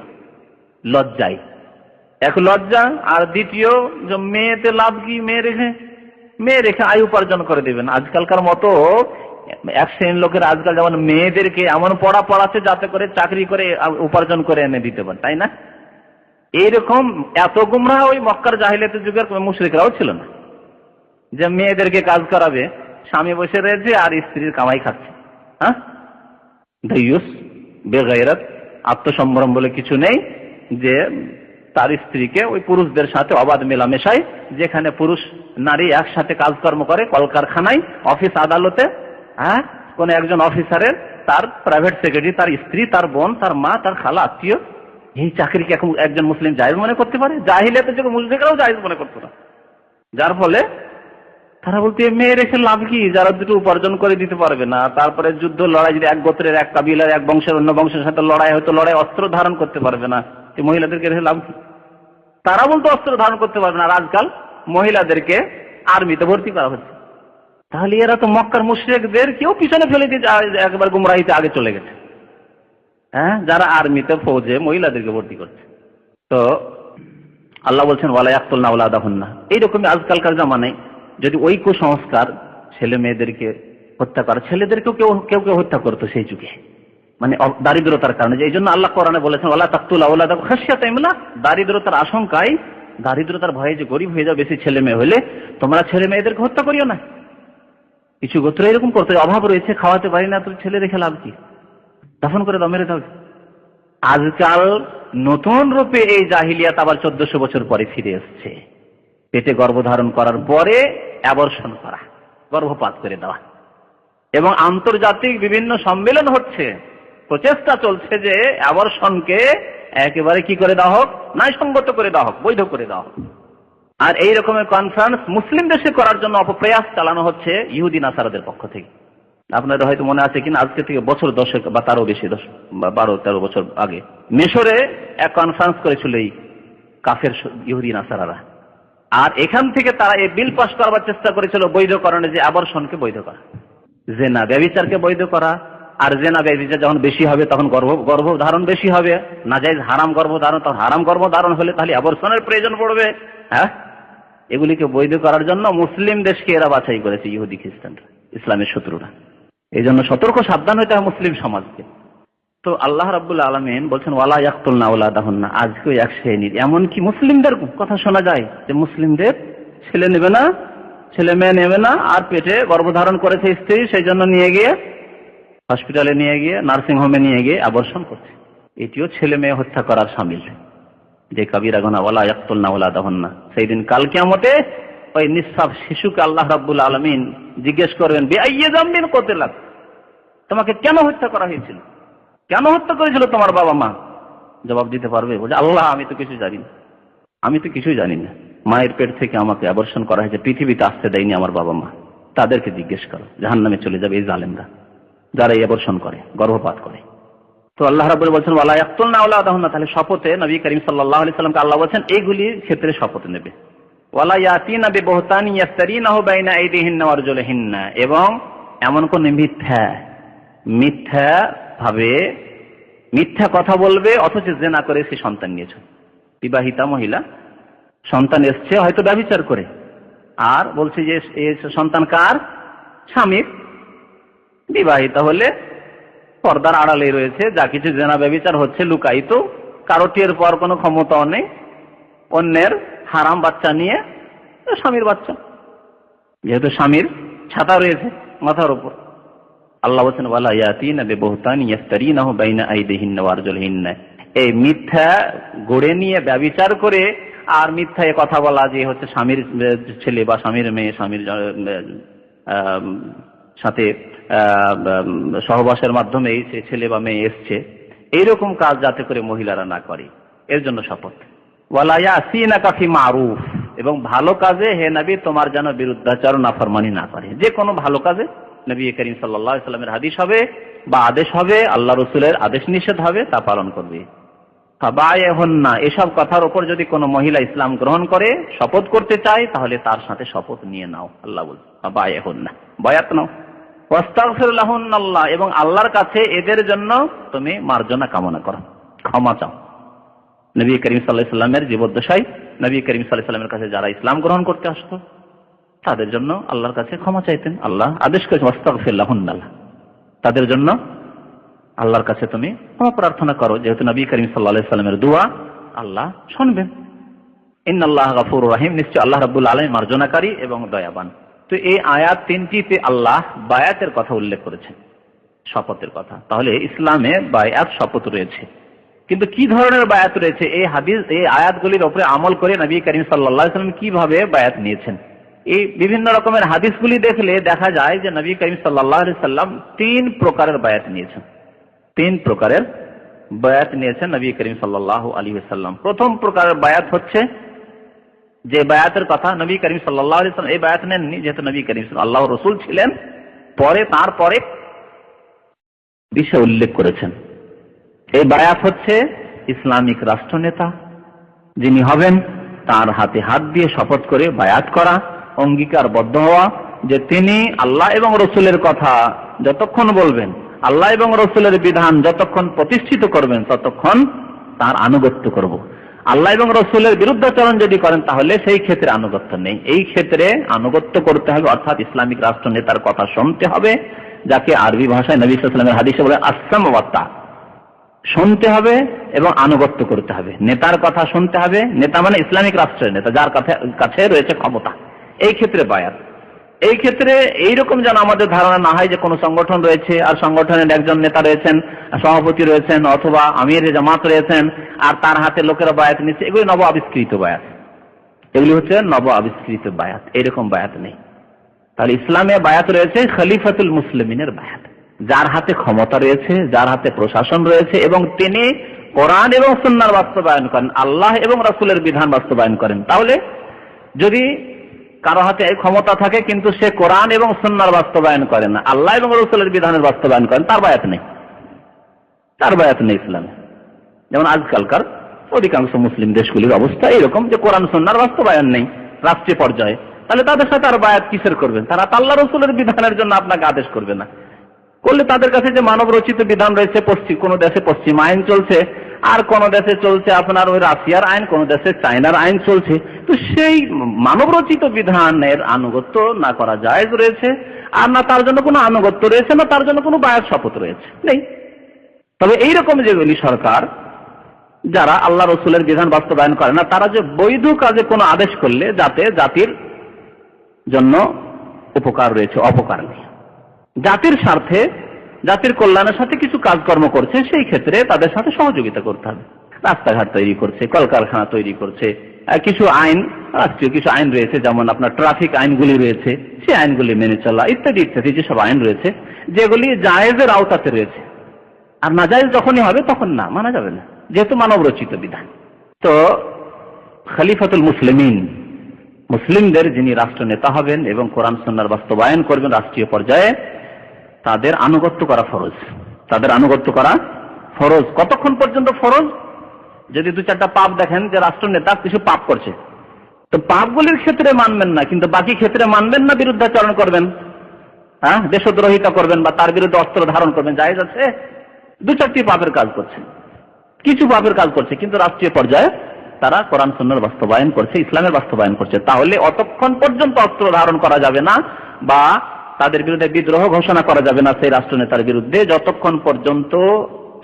লজ্জায়। এক লজ্জা, আর দ্বিতীয় যে মেয়েতে লাভ কি, মেয়ে রেখে আয় উপার্জন করে দেবেন। আজকালকার মতো এক শ্রেণীর লোকের আজকাল যেমন মেয়েদেরকে এমন পড়াচ্ছে যাতে করে চাকরি করে উপার্জন করে এনে দিতে পারে, তাই না? এইরকম এত গুমরাহ ওই মক্কার জাহিলিয়াতের যুগের মুশরিকরাও ছিল না, যে মেয়েদেরকে কাজ করাবে, স্বামী বসে রয়েছে আর স্ত্রীর কামাই খাচ্ছে। হ্যাঁ, দাইয়ুস, বেগায়রাত, আত্মসম্ভ্রম বলে কিছু নেই, যে তার স্ত্রীকে ওই পুরুষদের সাথে অবাধ মেলামেশায়, যেখানে পুরুষ নারী একসাথে কাজকর্ম করে, কলকারখানায়, অফিস আদালতে, হ্যাঁ, কোন একজন অফিসারের তার প্রাইভেট সেক্রেটারি, তার স্ত্রী, তার বোন, তার মা, তার খালা, আত্মীয়, এই চাকরিকে এখন একজন মুসলিম জায়েজ মনে করতে পারে? জাহিলিয়াতের যুগে মুশরিকরাও জায়েজ মনে করতো না। যার ফলে তারা বলতে মেয়ে রেখে লাভ কি, যারা দুটো উপার্জন করে দিতে পারবে না। তারপরে যুদ্ধ লড়াই, যদি এক গোত্রের, এক কাবিলার, এক বংশের অন্য বংশের সাথে লড়াই, হয়তো লড়াই অস্ত্র ধারণ করতে পারবে না, এই মহিলাদেরকে রেখে লাভ কি? তারা বলতো অস্ত্র ধারণ করতে পারবে না, আর আজকাল মহিলাদেরকে আর্মিতে ভর্তি করা হচ্ছে। তাহলে এরা তো মক্কার মুশরিকদের কেউ পিছনে ফেলে দিয়ে একবার গুমরাহিতে আগে চলে গেছে। হ্যাঁ, যারা আর্মিতে, ফৌজে মহিলাদেরকে ভর্তি করছে। তো আল্লাহ বলছেন ওয়ালা ইয়াকতুলনা আওলাদাহুন্না, এইরকমই আজকালকার জামানায় যদি ওই কুসংস্কার ছেলে মেয়েদেরকে হত্যা করে, ছেলেদেরকেও কেউ কেউ হত্যা করতো সেই যুগে, মানে দারিদ্রতার কারণে। এই জন্য আল্লাহ কোরআনে বলেছেন ওয়ালা তাকতুলু আওলাদাকুম খাশিয়াতা ইমলাক, দারিদ্রতার আশঙ্কায়, দারিদ্রতার ভয়ে যে গরিব হয়ে যাবে বেশি ছেলে মেয়ে হলে, তোমরা ছেলে মেয়েদেরকে হত্যা করিও না। কিছু গোত্র এরকম করতে, অভাব রয়েছে, খাওয়াতে পারি না, তো ছেলে রেখে লাভ কি, দাফন করে দাও, মেরে দাও। আজকাল নতুন রূপে এই জাহিলিয়াত আবার 1400 বছর পরে ফিরে এসছে। পেটে গর্ভধারণ করার পরে অ্যাবর্শন করা, গর্ভপাত করে দেওয়া, এবং আন্তর্জাতিক বিভিন্ন সম্মেলন হচ্ছে, প্রচেষ্টা চলছে যে অ্যাবর্শনকে একেবারে কি করে দেওয়া হোক, ন্যায়সঙ্গত করে দেওয়া হোক, বৈধ করে দেওয়া হোক। আর এই রকমের কনফারেন্স মুসলিম দেশে করার জন্য অপপ্রয়াস চালানো হচ্ছে ইহুদি নাসারাদের পক্ষ থেকে। আপনাদের হয়তো মনে আছে কিনা, আজকে থেকে বছর 10 বা তারও বেশি, 12-13 বছর আগে মিশরে এক কনফারেন্স করেছিল এই কাফের ইহুদি নাসারারা। আর এখান থেকে তারা এই বিল পাস করার চেষ্টা করেছিল বৈধকরণে, যে আবর্ষণকে বৈধ করা, জেনা ব্যভিচারকে বৈধ করা। আর জেনা ব্যভিচার যখন বেশি হবে তখন গর্ভধারণ বেশি হবে, নাজায়েজ হারাম গর্ভধারণ, তখন হারাম গর্ভধারণ হলে তাহলে আবর্ষণের প্রয়োজন পড়বে। হ্যাঁ, এগুলিকে বৈধ করার জন্য মুসলিম দেশকে এরা বাছাই করেছে, ইহুদি খ্রিস্টানরা, ইসলামের শত্রুরা। এই জন্য সতর্ক সাবধান হইতে হয় মুসলিম সমাজকে। তো আল্লাহ রাব্বুল আলামিন বলছেন ওয়ালা ইয়াকতুলনা আওলাদাহুন্না, আজকেও এক শ্রেণীর এমনকি মুসলিমদের কথা শোনা যায় যে মুসলিমদের ছেলে নেবে না, ছেলে মেয়ে নেবে না, আর পেটে গর্ভধারণ করেছে স্ত্রী, সেই জন্য নিয়ে গিয়ে হসপিটালে, নিয়ে গিয়ে নার্সিং হোমে নিয়ে গিয়ে আবর্ষণ করছে। এটিও ছেলে মেয়ে হত্যা করার শামিল, যে কাবিরা গুনাহ। ওয়ালা ইয়াকতুলনা আওলাদাহুন্না, সেই দিন কাল কিয়ামতে ওই নিঃসাব শিশুকে আল্লাহ রাব্বুল আলামিন জিজ্ঞেস করবেন বিআইয়ি যামবিন কুতিলাত, তোমাকে কেন হত্যা করা হয়েছিল, কেন হত্যা করেছিল তোমার বাবা মা? জবাব দিতে পারবে, বলছে আল্লাহ আমি তো কিছু জানি না, আমি তো কিছুই জানি না, মায়ের পেট থেকে আমাকে আবর্ষণ করা হয়েছে, পৃথিবীতে আসতে দেয়নি আমার বাবা মা, তাদেরকে জিজ্ঞেস করো, জাহান্নামে চলে যাবে এই জালেমরা যারা এই আবর্ষণ করে, গর্ভপাত করে। তো আল্লাহ রাব্বুল বলছেন ওয়ালা ইয়াকতুলনা আওলাদাহুন্না, তাহলে শপথে নবী করিম সাল্লাল্লাহু আলাইহি সাল্লামকে আল্লাহ বলছেন এইগুলির ক্ষেত্রে শপথ নেবে। ওয়ালা ইয়াতিনা বিবহতানি ইফতারিনাহু বাইনা আইদিহিন্না ওয়া আরজুলিহিন্না, এবং এমন কোন মিথ্যা কথা বলবে অথচ জিনা করে সে সন্তান নিয়েছে। বিবাহিতা মহিলা সন্তান এসছে হয়তো ব্যভিচার করে, আর বলছে যে এই সন্তান কার? স্বামীর। বিবাহিতা হলে পর্দার আড়ালে রয়েছে, যা কিছু জিনা ব্যভিচার হচ্ছে লুকায়িত, কারো টের পাওয়ার কোনো ক্ষমতাও নেই, অন্যের হারাম বাচ্চা নিয়ে স্বামীর বাচ্চা, যেহেতু স্বামীর ছাতা রয়েছে মাথার উপর। আল্লাহ বলেন ওয়ালা ইয়াতিনা বিবহতানি ইফতারিনাহু বাইনা আইদিহিন্না ওয়া আরজুলিহিন্না, এই মিথ্যা গড়ে নিয়ে ব্যভিচার করে আর মিথ্যা কথা বলা যে হচ্ছে স্বামীর ছেলে বা স্বামীর মেয়ে, স্বামীর সাথে সহবাসের মাধ্যমে সে ছেলে বা মেয়ে এসছে, এইরকম কাজ যাতে করে মহিলারা না করে, এর জন্য শপথ। ওয়ালা ইয়াসিনাকা ফি মারুফ, এবং ভালো কাজে হে নবী তোমার যেন বিরুদ্ধাচার নাফরমানি না করে। যে কোনো ভালো কাজে নবী করিম সাল্লাল্লাহু আলাইহি সাল্লামের হাদিস হবে বা আদেশ হবে, আল্লাহ রসুলের আদেশ নিষেধ হবে, তা পালন করবে। ফাবায়হুন্না, এসব কথার উপর যদি কোনো মহিলা ইসলাম গ্রহণ করে শপথ করতে চায় তাহলে তার সাথে শপথ নিয়ে নাও। আল্লাহ বলছে ফাবায়হুন্না, বায়াত নাও। ওয়াস্তাগফির লাহুন্নাল্লাহ, এবং আল্লাহর কাছে এদের জন্য তুমি মার্জনা কামনা করো, ক্ষমা চাও। নবী করিম সাল্লাল্লাহু আলাইহি সাল্লামের জীবদ্দশায় নবী করিম সাল্লাল্লাহু আলাইহি সাল্লামের কাছে যারা ইসলাম গ্রহণ করতে আসতো তাদের জন্য আল্লাহর কাছে ক্ষমা চাইতেন। আল্লাহ আদেশ করেছেন ওয়াস্তাগফির লাহুন্নাল্লাহ, তাদের জন্য আল্লাহর কাছে তুমি ক্ষমা প্রার্থনা করো, যেহেতু নবী করিম সাল্লাল্লাহু আলাইহি সাল্লামের দোয়া আল্লাহ শুনবেন। ইন্নাল্লাহা গাফুরুর রাহিম, নিশ্চয় আল্লাহ রাব্বুল আলামিন মার্জনাকারী এবং দয়াবান। তো এই আয়াত তিনটিতে আল্লাহ বায়াতের কথা উল্লেখ করেছেন, শপথের কথা। তাহলে ইসলামে বায়াত শপথ রয়েছে, কিন্তু কি ধরনের বায়াত রয়েছে এই হাদিস এই আয়াতগুলির উপরে আমল করে নবী করিম সাল্লাল্লাহু আলাইহি সাল্লাম কিভাবে বায়াত নিয়েছেন, এই বিভিন্ন রকমের হাদিসগুলি দেখলে দেখা যায় যে নবী করিম সাল্লাল্লাহু আলাইহি সাল্লাম তিন প্রকারের বায়াত নিয়েছেন। তিন প্রকারের বায়াত নিয়েছেন নবী করিম সাল্লাল্লাহু আলাইহি সাল্লাম। প্রথম প্রকারের বায়াত হচ্ছে যে বায়াতের কথা নবী করিম সাল্লাল্লাহু আলাইহি সাল্লাম এই বায়াত নেননি, যেহেতু নবী করিম আল্লাহর রাসূল ছিলেন, তারপরে বিষয় উল্লেখ করেছেন। এই বায়াত হচ্ছে ইসলামিক রাষ্ট্রনেতা যিনি হবেন তার হাতে হাত দিয়ে শপথ করে বায়াত করা, অঙ্গীকারবদ্ধ হওয়া যে তিনি আল্লাহ এবং রসুলের কথা যতক্ষণ বলবেন, আল্লাহ এবং রসুলের বিধান যতক্ষণ প্রতিষ্ঠিত করবেন ততক্ষণ তার আনুগত্য করব। আল্লাহ এবং রসুলের বিরুদ্ধাচরণ যদি করেন তাহলে সেই ক্ষেত্রে আনুগত্য নেই। এই ক্ষেত্রে আনুগত্য করতে হবে, অর্থাৎ ইসলামিক রাষ্ট্র নেতার কথা শুনতে হবে, যাকে আরবি ভাষায় নবী সাল্লাল্লাহু আলাইহি ওয়াসাল্লামের হাদিসে বলে আসসাম ওয়া তা, শুনতে হবে এবং আনুগত্য করতে হবে। নেতার কথা শুনতে হবে, নেতা মানে ইসলামিক রাষ্ট্রের নেতা যার কাছে রয়েছে ক্ষমতা। এই ক্ষেত্রে বায়াত। এই ক্ষেত্রে এইরকম যেন আমাদের ধারণা না হয় যে কোনো সংগঠন রয়েছে আর সংগঠনের একজন নেতা রয়েছেন, সভাপতি রয়েছেন অথবা আমির জামাত রয়েছেন আর তার হাতে লোকেরা বায়াত নিচ্ছে, এগুলি নব আবিষ্কৃত বায়াত, এগুলি হচ্ছে নব আবিষ্কৃত বায়াত। এরকম বায়াত নেই। তাহলে ইসলামে বায়াত রয়েছে খলিফাতুল মুসলিমিনের বায়াত, যার হাতে ক্ষমতা রয়েছে, যার হাতে প্রশাসন রয়েছে এবং তিনি কোরআন এবং সুন্নাহর বাস্তবায়ন করেন, আল্লাহ এবং রাসূলের বিধান বাস্তবায়ন করেন। তাহলে যদি কারো হাতে ক্ষমতা থাকে কিন্তু সে কোরআন এবং সুন্নাহর বাস্তবায়ন করেন না, আল্লাহ এবং রাসূলের বিধানের বাস্তবায়ন করেন, তার বায়াত নেই, তার বায়াত নেই ইসলামে। যেমন আজকালকার অধিকাংশ মুসলিম দেশগুলির অবস্থা এরকম যে কোরআন সুন্নাহর বাস্তবায়ন নেই রাষ্ট্রীয় পর্যায়ে, তাহলে তাদের সাথে আর বায়াত কিসের করবেন? তারা আল্লাহ রাসূলের বিধানের জন্য আপনাকে আদেশ করবে না, করলে তাদের কাছে যে মানব রচিত বিধান রয়েছে, কোন দেশে পশ্চিম আইন চলছে আর কোন দেশে চলছে আপনার ওই রাশিয়ার আইন, কোন দেশে চায়নার আইন চলছে, তো সেই মানব রচিত বিধানের আনুগত্য না করা জায়েজ রয়েছে, আর না তার জন্য কোনো আনুগত্য রয়েছে, না তার জন্য কোনো বায়াত শপথ রয়েছে, নেই। তবে এইরকম যেগুলি সরকার যারা আল্লাহ রসুলের বিধান বাস্তবায়ন করে না, তারা যে বৈধ কাজে কোনো আদেশ করলে যাতে জাতির জন্য উপকার রয়েছে, অপকার নেই, জাতির স্বার্থে জাতির কল্যাণের সাথে কিছু কাজকর্ম করছে, সেই ক্ষেত্রে তাদের সাথে সহযোগিতা করতে হবে। রাস্তাঘাট তৈরি করছে, কলকারখানা তৈরি করছে, কিছু আইন, রাষ্ট্রীয় কিছু আইন রয়েছে, যেমন আপনার ট্রাফিক আইনগুলি রয়েছে, সেই আইনগুলি মেনে চলা ইত্যাদি ইত্যাদি যেসব আইন রয়েছে যেগুলি জায়েজের আওতাতে রয়েছে, আর নাজায়েজ যখনই হবে তখন না মানা যাবে না, যেহেতু মানব রচিত বিধান। তো খলিফাতুল মুসলিমিন, মুসলিমদের যিনি রাষ্ট্র নেতা হবেন এবং কোরআন সুন্নাহর বাস্তবায়ন করবেন রাষ্ট্রীয় পর্যায়ে, তাদের আনুগত্য করা ফরজ, তাদের আনুগত্য করা ফরজ। কতক্ষণ পর্যন্ত ফরজ? যদি 2-4টা পাপ দেখেন যে রাষ্ট্রনেতা কিছু পাপ করছে, তো পাপগুলির ক্ষেত্রে মানবেন না, কিন্তু বাকি ক্ষেত্রে মানবেন না, বিরুদ্ধাচরণ করবেন, হ্যাঁ, দেশদ্রোহিতা করবেন বা তার বিরুদ্ধে অস্ত্র ধারণ করবেন, জায়েজ আছে। 2-4টি পাপের কাজ করছে, কিছু পাপের কাজ করছে, কিন্তু রাষ্ট্রীয় পর্যায়ে তারা কোরআন সুন্নাহর বাস্তবায়ন করছে, ইসলামের বাস্তবায়ন করছে, তাহলে অতক্ষণ পর্যন্ত অস্ত্র ধারণ করা যাবে না বা তাদের বিরুদ্ধে বিদ্রোহ ঘোষণা করা যাবে না সেই রাষ্ট্রনেতার বিরুদ্ধে, যতক্ষণ পর্যন্ত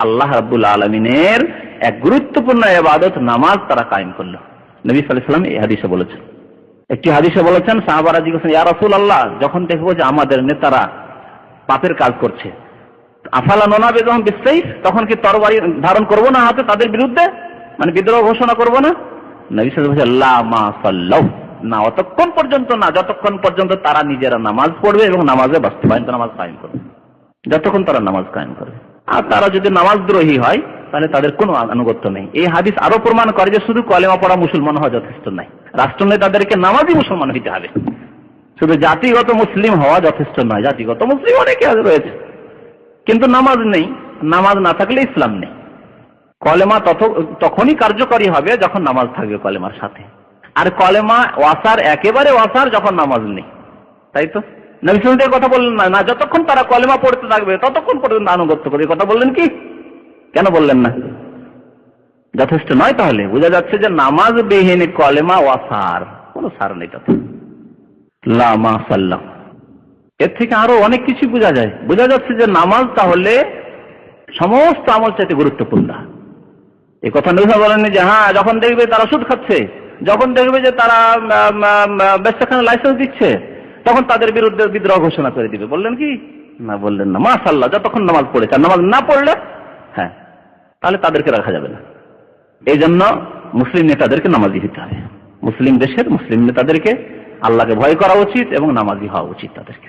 আল্লাহ রাব্বুল আলামিনের এক গুরুত্বপূর্ণ ইবাদত নামাজ তারা কায়েম করলো। নবী সাল্লাল্লাহু আলাইহি ওয়াসাল্লাম এই হাদিসে বলেছেন। একটি হাদিসে বলেছেন, সাহাবারা জিজ্ঞেস করেন, ইয়া রাসূলুল্লাহ, যখন দেখবো যে আমাদের নেতারা পাপের কাজ করছে, আফালা নুনাবিযুহুম বিসসাইফ, তখন কি তরবারি ধারণ করব না হাতে তাদের বিরুদ্ধে, মানে বিদ্রোহ ঘোষণা করব না? নবী সাল্লাল্লাহু আলাইহি ওয়াসাল্লাম, লা মা সাল্লাউ, না, অতক্ষণ পর্যন্ত না, যতক্ষণ পর্যন্ত তারা নিজেরা নামাজ পড়বে এবং নামাজে বাস্তবায়ন নামাজ কায়েম করবে, যতক্ষণ তারা নামাজ কায়েম করবে। আর তারা যদি নামাজ দ্রোহী হয় তাহলে তাদের কোনো আনুগত্য নেই। এই হাদিস আরো প্রমাণ করে যে শুধু কলেমা পড়া মুসলমান হওয়া যথেষ্ট নাই, রাষ্ট্রনেতাদেরকে নামাজি মুসলমান হইতে হবে। শুধু জাতিগত মুসলিম হওয়া যথেষ্ট নয়। জাতিগত মুসলিম অনেকে রয়েছে কিন্তু নামাজ নেই, নামাজ না থাকলে ইসলাম নেই। কলেমা তখনই কার্যকরী হবে যখন নামাজ থাকবে কলেমার সাথে, আর কলেমা ওয়াসার, একেবারে ওয়াসার যখন নামাজ নেই। তাই তো নবী সাল্লাল্লাহু আলাইহি কথা বললেন না, যতক্ষণ তারা কলেমা পড়তে থাকবে ততক্ষণ পর্যন্ত আনুগত্য করবে, কথা বললেন কি? কেন বললেন না? যথেষ্ট নয়? তাহলে বোঝা যাচ্ছে যে নামাজ বিহীন কলেমা ওয়াসার, কোনো সার নেই তাতে। লা মা সাল্লাম, এর থেকে আরো অনেক কিছু বোঝা যায়। বোঝা যাচ্ছে যে নামাজ তাহলে সমস্ত আমল চাইতে গুরুত্বপূর্ণ। এই কথা নবী বলেননি যে হ্যাঁ, যখন দেখবে তারা সুদ খাচ্ছে, যখন দেখবে যে তারা বেশ্যাখানা লাইসেন্স দিচ্ছে, তখন তাদের বিরুদ্ধে বিদ্রোহ ঘোষণা করে দিবে। বললেন কি? না, বললেন না। মাশাআল্লাহ, যতক্ষণ নামাজ পড়েছে, আর নামাজ না পড়লে হ্যাঁ, তাহলে তাদেরকে রাখা যাবে না। এই জন্য মুসলিম নেতাদেরকে নামাজি হতে হবে। মুসলিম দেশের মুসলিম নেতাদেরকে আল্লাহকে ভয় করা উচিত এবং নামাজি হওয়া উচিত তাদেরকে।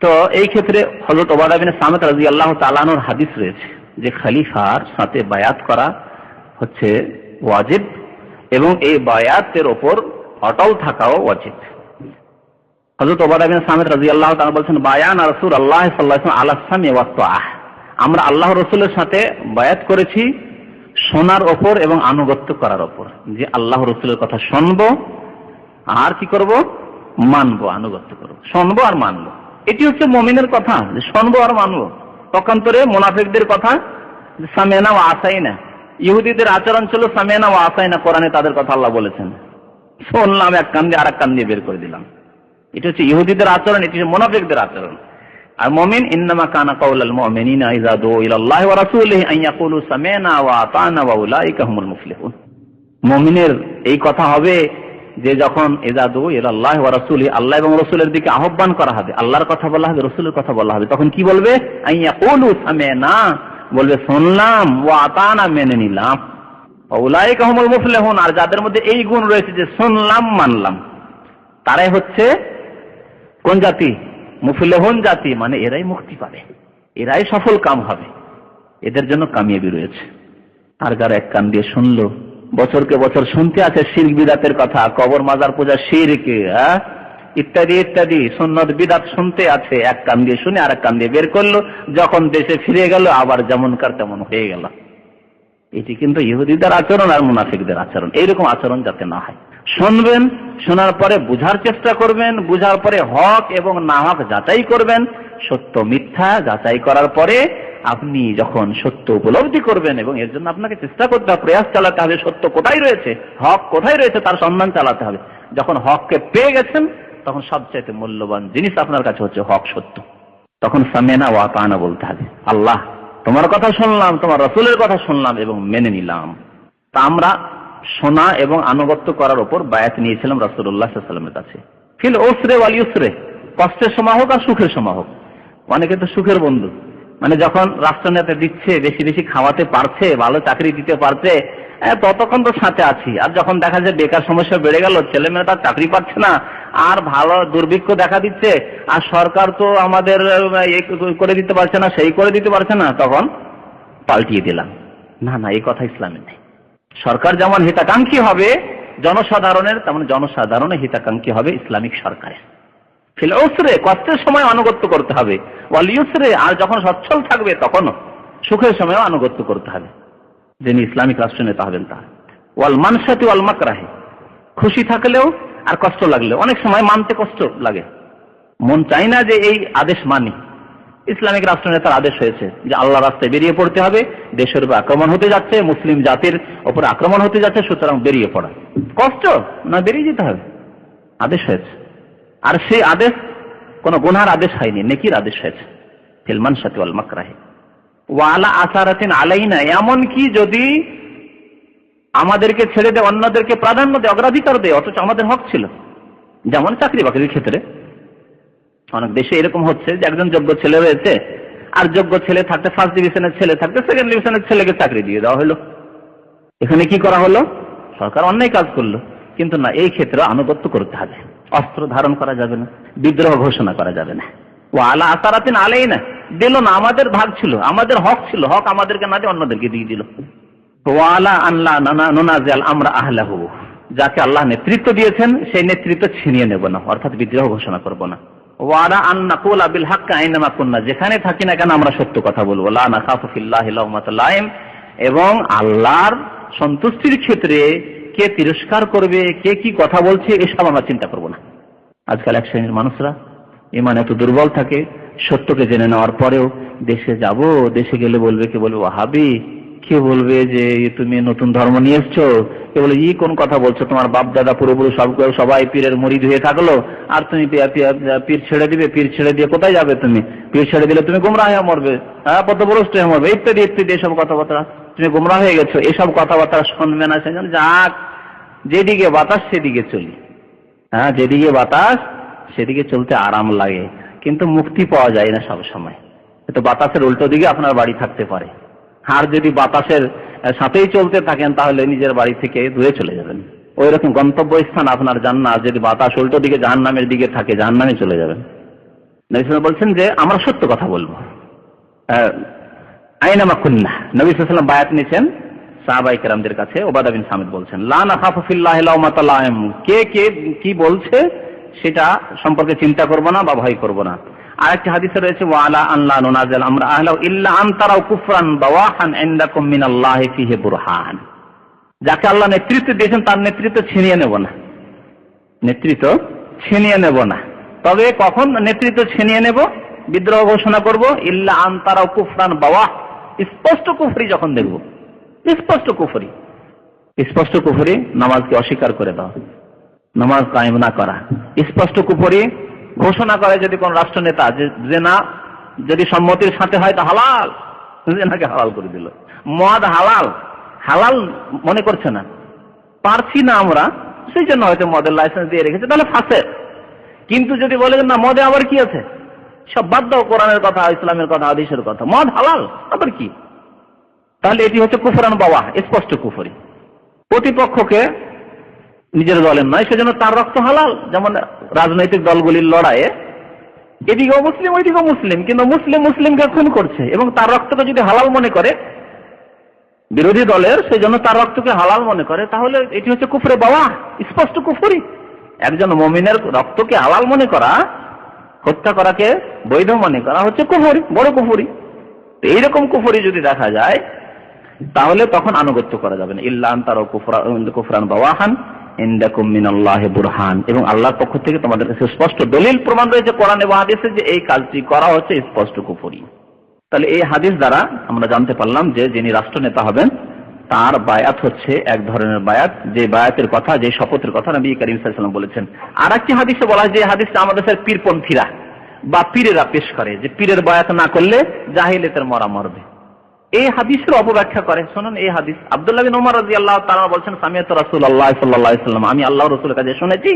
তো এই ক্ষেত্রে হযরত উবাদা বিন সামিত রাদিয়াল্লাহু তাআলা আনহুর হাদিস রয়েছে যে খলিফার সাথে বায়াত করা হচ্ছে ওয়াজিব এবং এই বায়াতের ওপর অটল থাকাও ওয়াজিব। হযরত উবাদা বিন সামিত রাদিয়াল্লাহু তাআলা বলেন, বায়ানা রাসূলুল্লাহ সাল্লাল্লাহু আলাইহি ওয়াসাল্লাম আলা সামি ওয়া তাআহ, আমরা আল্লাহ রাসূলের সাথে বায়াত করেছি শোনার ওপর এবং আনুগত্য করার ওপর, যে আল্লাহ রাসূলের কথা শুনবো আর কি করব? মানবো, আনুগত্য করব, শুনবো আর মানবো। এটি হচ্ছে মুমিনের কথা, যে শুনবো আর মানবো। পক্ষান্তরে মুনাফিকদের কথা সামিনা ওয়া আসাইনা, ইহুদিদের আচরণ ছিল সামিনা ওয়া আসাইনা। কোরআনে তাদের কথা আল্লাহ বলেছেন, শুনলাম এক কান দিয়ে আর এক কান দিয়ে বের করে দিলাম। এটা হচ্ছে ইহুদিদের আচরণ, এটি হচ্ছে মুনাফিকদের আচরণ। আর মুমিন, ইন্নামা কানা কাউলাল মুমিনিনা ইযা দুউ ইলাল্লাহি ওয়া রাসূলিহি আন ইয়াকুলু সামি'না ওয়া আতা'না ওয়া উলাইকা হুমুল মুফলিহুন। মুমিনের এই কথা হবে যে যখন ইযা দুউ ইলাল্লাহি ওয়া রাসূলিহি, আল্লাহ এবং রাসূলের দিকে আহ্বান করা হবে, আল্লাহর কথা বলা হবে, রাসূলের কথা বলা হবে, তখন কি বলবে? আন ইয়াকুলু সামি'না, বলবে শুনলাম, ওয়া আতা'না, মেনে নিলাম, ওয়া উলাইকা হুমুল মুফলিহুন। আর যাদের মধ্যে এই গুণ রয়েছে যে শুনলাম মানলাম, তারাই হচ্ছে কোন জাতি? মুফলিহুন জাতি, মানে এরাই মুক্তি পাবে, এরাই সফল কাম হবে, এদের জন্য কামিয়াবি রয়েছে। আর যারা এক কান দিয়ে শুনলো, বছরকে বছর শুনতে আছে শিরক বিদাতের কথা, কবর মাজার পূজা শিরক ইত্যাদি ইত্যাদি সুন্নত বিদাত শুনতে আছে, এক কান দিয়ে শুনে আর এক কান দিয়ে বের করলো, যখন দেশে ফিরে গেল আবার যেমনকার তেমন হয়ে গেল। এটি কিন্তু ইহুদিদের আচরণ আর মুনাফিকদের আচরণ। এইরকম আচরণ যাতে না হয়। শুনবেন, শোনার পরে বুঝার চেষ্টা করবেন, বুঝার পরে হক এবং না হক যাচাই করবেন, সত্য মিথ্যা যাচাই করার পরে আপনি যখন সত্য উপলব্ধি করবেন, এবং এর জন্য আপনাকে চেষ্টা করতে হবে, প্রয়াস চালাতে হবে, সত্য কোথায় রয়েছে, হক কোথায় রয়েছে তার সন্ধান চালাতে হবে। যখন হককে পেয়ে গেছেন তখন সবচাইতে মূল্যবান জিনিস আপনার কাছে হচ্ছে হক, সত্য। তখন সামি'না ওয়া আতা'না বলতে হবে, আল্লাহ তোমার কথা শুনলাম, তোমার রাসূলের কথা শুনলাম এবং মেনে নিলাম। তা আমরা শোনা এবং আনুগত্য করার উপর বায়াত নিয়েছিলাম রাসূলুল্লাহ সাল্লাল্লাহু আলাইহি ওয়াসাল্লামের কাছে। ফিল উসরে ওয়াল ইউসরে, কষ্টের সময় হোক আর সুখের সময় হোক। অনেকে তো সুখের বন্ধু, মানে যখন রাষ্ট্রনেতা দিচ্ছে, বেশি বেশি খাওয়াতে পারছে, ভালো চাকরি দিতে পারছে, ততক্ষণ তো সাথে আছি। আর যখন দেখা যায় বেকার সমস্যা বেড়ে গেল, ছেলে মেয়ে তার চাকরি পাচ্ছে না, আর ভালো দুর্ভিক্ষ দেখা দিচ্ছে, আর সরকার তো আমাদের এই করে দিতে পারছে না, সেই করে দিতে পারছে না, তখন পাল্টিয়ে দিলাম। না না, এই কথা ইসলামে নেই। সরকার যেমন হিতাকাঙ্ক্ষী হবে জনসাধারণের, তেমন জনসাধারণের হিতাকাঙ্ক্ষী হবে ইসলামিক সরকারের। ফিল উসরে, কষ্টের সময় আনুগত্য করতে হবে, ওয়াল ইউসরে, আর যখন সচ্ছল থাকবে তখনও। সুখের সময়ও আনুগত্য করতে হবে যিনি ইসলামিক রাষ্ট্র নেতা হবেন তার। ওয়াল মানসাতি ওয়াল মাকরাহি, খুশি থাকলেও আর কষ্ট লাগলেও, অনেক সময় মানতে কষ্ট লাগে, মন চাই না যে এই আদেশ মানি। ইসলামিক রাষ্ট্রনেতার আদেশ হয়েছে যে আল্লাহ রাস্তায় বেরিয়ে পড়তে হবে, দেশের উপর আক্রমণ হতে যাচ্ছে, মুসলিম জাতির উপর আক্রমণ হতে যাচ্ছে, সুতরাং বেরিয়ে পড়া। কষ্ট না, বেরিয়ে যেতে হবে, আদেশ হয়েছে। আর সেই আদেশ কোন গুনার আদেশ হয়নি, নেকির আদেশ হয়েছে। ফিল মানসাতি ওয়াল মাকরাহি ওয়া আলা আসারাতিন আলাইনা, এমন কি যদি আমাদেরকে ছেড়ে দেয়, অন্যদেরকে প্রাধান্য দেয়, অগ্রাধিকার দেয়, অথচ আমাদের হক ছিল। যেমন চাকরি বাকরির ক্ষেত্রে অনেক দেশে এরকম হচ্ছে যে একজন যোগ্য ছেলে রয়েছে, আর যোগ্য ছেলে থাকতে, ফার্স্ট ডিভিশনের ছেলে থাকতে সেকেন্ড ডিভিশনের ছেলেকে চাকরি দিয়ে দেওয়া হলো। এখানে কি করা হলো? সরকার অন্যায় কাজ করলো। কিন্তু না, এই ক্ষেত্রে আনুগত্য করতে হবে, অস্ত্র ধারণ করা যাবে না, বিদ্রোহ ঘোষণা করা যাবে না। ও আলা আসারাতিন আলাইনা, দিল না, আমাদের ভাগ ছিল, আমাদের হক ছিল, হক আমাদেরকে না দিয়ে অন্যদেরকে দিয়ে দিল। ওয়ালা আনলা নুনাজিল আমরা আহলাহু, যাকে আল্লাহ নেতৃত্ব দিয়েছেন সেই নেতৃত্ব ছিনিয়ে নেব না, অর্থাৎ বিদ্রোহ ঘোষণা করব না। ওয়ালা আন নাকুলা বিল হক আইনামা কুন্না, যেখানে থাকি না কেন আমরা সত্য কথা বলবো। লা নাখাফু ফিল্লাহি লাওমাতা লাইম, এবং আল্লাহর সন্তুষ্টির ক্ষেত্রে কে তিরস্কার করবে, কে কি কথা বলছে, এসব আমরা চিন্তা করব না। আজকাল এক শ্রেণীর মানুষরা ইমান এত দুর্বল থাকে, সত্যকে জেনে নেওয়ার পরেও দেশে যাব, দেশে গেলে বলবে, কে বলবে ওয়াহাবি, কে বলবে যে তুমি নতুন ধর্ম নিয়ে এসছো, কে বলে কোন কথা বলছো, তোমার বাপ দাদা পূর্বপুরুষ সবাই পীরের মুরিদ হয়ে থাকলো, আর তুমি পীর ছেড়ে দিবে, পীর ছেড়ে দিয়ে কোথায় যাবে তুমি, পীর ছেড়ে দিলে তুমি গুমরাহ হয়ে মরবে, পথভ্রষ্ট হয়ে মরবে, ইত্যাদি ইত্যাদি এসব কথাবার্তা, তুমি গুমরাহ হয়ে গেছো, এসব কথাবার্তা শুনবে না। সেজন্য যাক, যেদিকে বাতাস সেদিকে চলি। যেদিকে বাতাস সেদিকে চলতে আরাম লাগে, কিন্তু মুক্তি পাওয়া যায় না সব সময়। তো বাতাসের উল্টো দিকে আপনার বাড়ি থাকতে পারে, আর যদি বাতাসের সাথেই চলতে থাকেন তাহলে নিজের বাড়ি থেকে দূরে চলে যাবেন। ওই রকম গন্তব্য স্থান আপনার জান্নাত, যদি বাতাস উল্টো দিকে জাহান্নামের দিকে থাকে জাহান্নামে চলে যাবেন। নবী সাল্লাল্লাহু আলাইহি ওয়াসাল্লাম বলছেন যে আমরা সত্য কথা বলবো। আইনামা কুন্না, নবী সাল্লাল্লাহু আলাইহি ওয়াসাল্লাম বায়াত নিয়েছেন সাহাবায়ে কেরামদের কাছে। উবাদা বিন সামিদ বলছেন, লা নাখাফু ফিল্লাহি লাওমাতা লাইম, কে কে কি বলছে সেটা সম্পর্কে চিন্তা করব না বা ভয় করব না। আরেকটি হাদিসে রয়েছে, ওয়ালা আল্লাহ নুনাজিল আমরা আহলাহু ইল্লা আন তারাউ কুফরান বাওয়াহান ইনদাকুম মিনাল্লাহি ফিহি বুরহান, যাকে আল্লাহ নেতৃত্ব দিয়েছেন তার নেতৃত্ব ছিনিয়ে নেব না, নেতৃত্ব ছিনিয়ে নেব না। তবে কখন নেতৃত্ব ছিনিয়ে নেব, বিদ্রোহ ঘোষণা করব, ইল্লা আন তারাউ কুফরান বাওয়াহ, স্পষ্ট কুফরি যখন দেখব, স্পষ্ট কুফরি, স্পষ্ট কুফরি নামাজকে অস্বীকার করে দাও, নামাজ কায়েম না করা, স্পষ্ট কুফরি ঘোষণা করে যদি কোন রাষ্ট্রনেতা যে জেনা যদি সম্মতির সাথে হয় তা হালাল, জেনাকে হালাল করে দিল, মদ হালাল, হালাল মনে করছে না, পারছি না আমরা, সেই জন্য হয়তো মদের লাইসেন্স দিয়ে রেখেছে, তাহলে ফাঁসে। কিন্তু যদি বলে না মদে আবার কি আছে, সব বাদ দাও, কোরআনের কথা, ইসলামের কথা, হাদিসের কথা, মদ হালাল আবার কি, তাহলে এটি হচ্ছে কুফরান বাওয়াহ, স্পষ্ট কুফরি। প্রতিপক্ষকে নিজের দলের নয়, সেজন্য তার রক্ত হালাল। যেমন রাজনৈতিক দলগুলির লড়াইয়ে এদিকেও মুসলিম ওইদিকেও মুসলিম, কিন্তু মুসলিম মুসলিমকে খুন করছে এবং তার রক্তকে যদি হালাল মনে করে বিরোধী দলের, সেই জন্য তার রক্তকে হালাল মনে করে, তাহলে এটি হচ্ছে কুফরে বাওয়াহ, স্পষ্ট কুফরি। একজন মুমিনের রক্তকে হালাল মনে করা, হত্যা করাকে বৈধ মনে করা হচ্ছে কুফরি, বড় কুফরি। এইরকম কুফরি যদি দেখা যায় তাহলে তখন আনুগত্য করা যাবে না। ইল্লা আন তারাউ কুফরান বাওয়াহান ইনদাকুম মিনাল্লাহি বুরহান, এবং আল্লাহর পক্ষ থেকে তোমাদের কাছে স্পষ্ট দলিল প্রমাণ রয়েছে কোরআন এবং হাদিসে যে এই কাজটি করা হচ্ছে স্পষ্ট কুফরি। তাহলে এই হাদিস দ্বারা আমরা জানতে পারলাম যে যিনি রাষ্ট্রনেতা হবেন তার বায়াত হচ্ছে এক ধরনের বায়াত, যে বায়াতের কথা, যে শপথের কথা নবী করিম সাল্লাল্লাহু আলাইহি ওয়াসাল্লাম বলেছেন। আর একটি হাদিসে বলা হয়, যে হাদিসটা আমাদের পীরপন্থীরা বা পীরেরা পেশ করে, যে পীরের বায়াত না করলে জাহিলিয়াতের মরা মরবে। এই হাদিসের অপব্যাখ্যা করে, শুনুন এই হাদিস। আব্দুল্লাহ বিন ওমর রাদিয়াল্লাহু তাআলা বলছেন, সামিআতু রাসূলুল্লাহ সাল্লাল্লাহু আলাইহি ওয়াসাল্লাম, আমি আল্লাহর রাসূলের কাছে শুনেছি,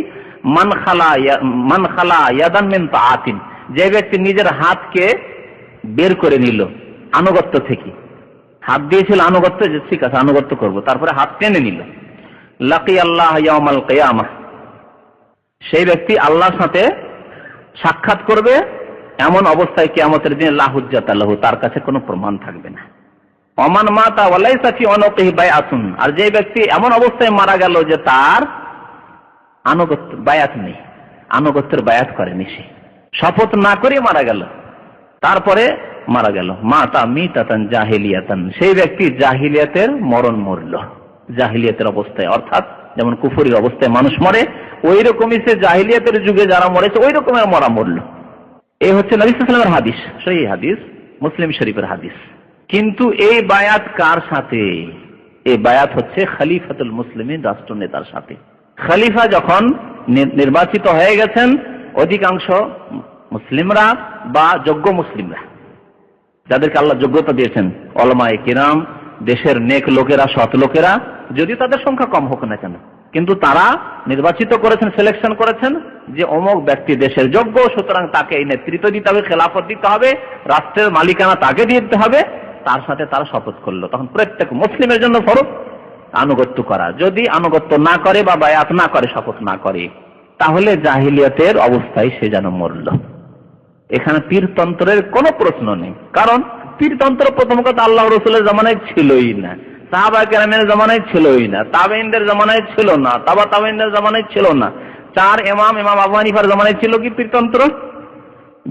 মান খালা ইয়াদান মিন তাআতিন, যে ব্যক্তি নিজের হাতকে বের করে নিল আনুগত্য থেকে, হাত দিয়েছিল আনুগত্য, যে ঠিক আছে আনুগত্য করব, তারপরে হাত টেনে নিল, লাকিয়াল্লাহ ইয়াউমাল কিয়ামাহ, সেই ব্যক্তি আল্লাহর সাথে সাক্ষাৎ করবে এমন অবস্থায় কিয়ামতের দিনে লা হুজ্জাতা লাহু, তার কাছে কোনো প্রমাণ থাকবে না। ওমান মাতা ওয়ালাইসা ফি উনুকিহি বায়াতুন, আর যে ব্যক্তি এমন অবস্থায় মারা গেল যে তার আনুগত্য বায়াত নেই, আনুগত্যের বায়াত করেনি, সে শপথ না করে মারা গেল, তারপরে মারা গেল, মাতা মিতাতান জাহিলিয়াতান, সেই ব্যক্তি জাহিলিয়াতের মরণ মরল, জাহিলিয়াতের অবস্থায়, অর্থাৎ যেমন কুফরির অবস্থায় মানুষ মরে ওই রকমই সে জাহিলিয়াতের যুগে যারা মরেছে ওই রকমের মরা মরল। এই হচ্ছে নবী সাল্লাল্লাহু আলাইহি ওয়াসাল্লামের হাদিস, সহিহ হাদিস, মুসলিম শরীফের হাদিস। কিন্তু এই বায়াত কার সাথে? এই বায়াত হচ্ছে খলিফাতুল মুসলিমিন, রাষ্ট্রনেতার সাথে। খলিফা যখন নির্বাচিত হয়ে গেছেন, অধিকাংশ মুসলিমরা বা যোগ্য মুসলিমরা, যাদেরকে আল্লাহ যোগ্যতা দিয়েছেন, উলামায়ে কিরাম, দেশের নেক লোকেরা, সৎ লোকেরা, যদি তাদের সংখ্যা কম হোক না কেন, কিন্তু তারা নির্বাচিত করেছেন, সিলেকশন করেছেন যে অমুক ব্যক্তি দেশের যোগ্য, সুতরাং তাকে এই নেতৃত্ব দিতে হবে, খেলাফত দিতে হবে, রাষ্ট্রের মালিকানা তাকে দিতে হবে। তার সাথে তারা শপথ করলো। তখন প্রত্যেক মুসলিমের জন্য ফরজ আনুগত্য করা। যদি আনুগত্য না করে বা বায়াত না করে, শপথ না করে, তাহলে জাহিলিয়াতের অবস্থায় সে যেন মরল। এখানে পীরতন্ত্রের কোনো প্রশ্ন নেই, কারণ পীরতন্ত্র প্রথম কথা আল্লাহ রসুলের জামানায় ছিলই না, সাহাবায়ে কেরামের জামানায় ছিলই না, তাবেঈনদের জামানায় ছিল না, তাবা তাবেঈনদের জামানায় ছিল না। চার ইমাম আবু হানিফার জামানায় ছিল কি পীরতন্ত্র?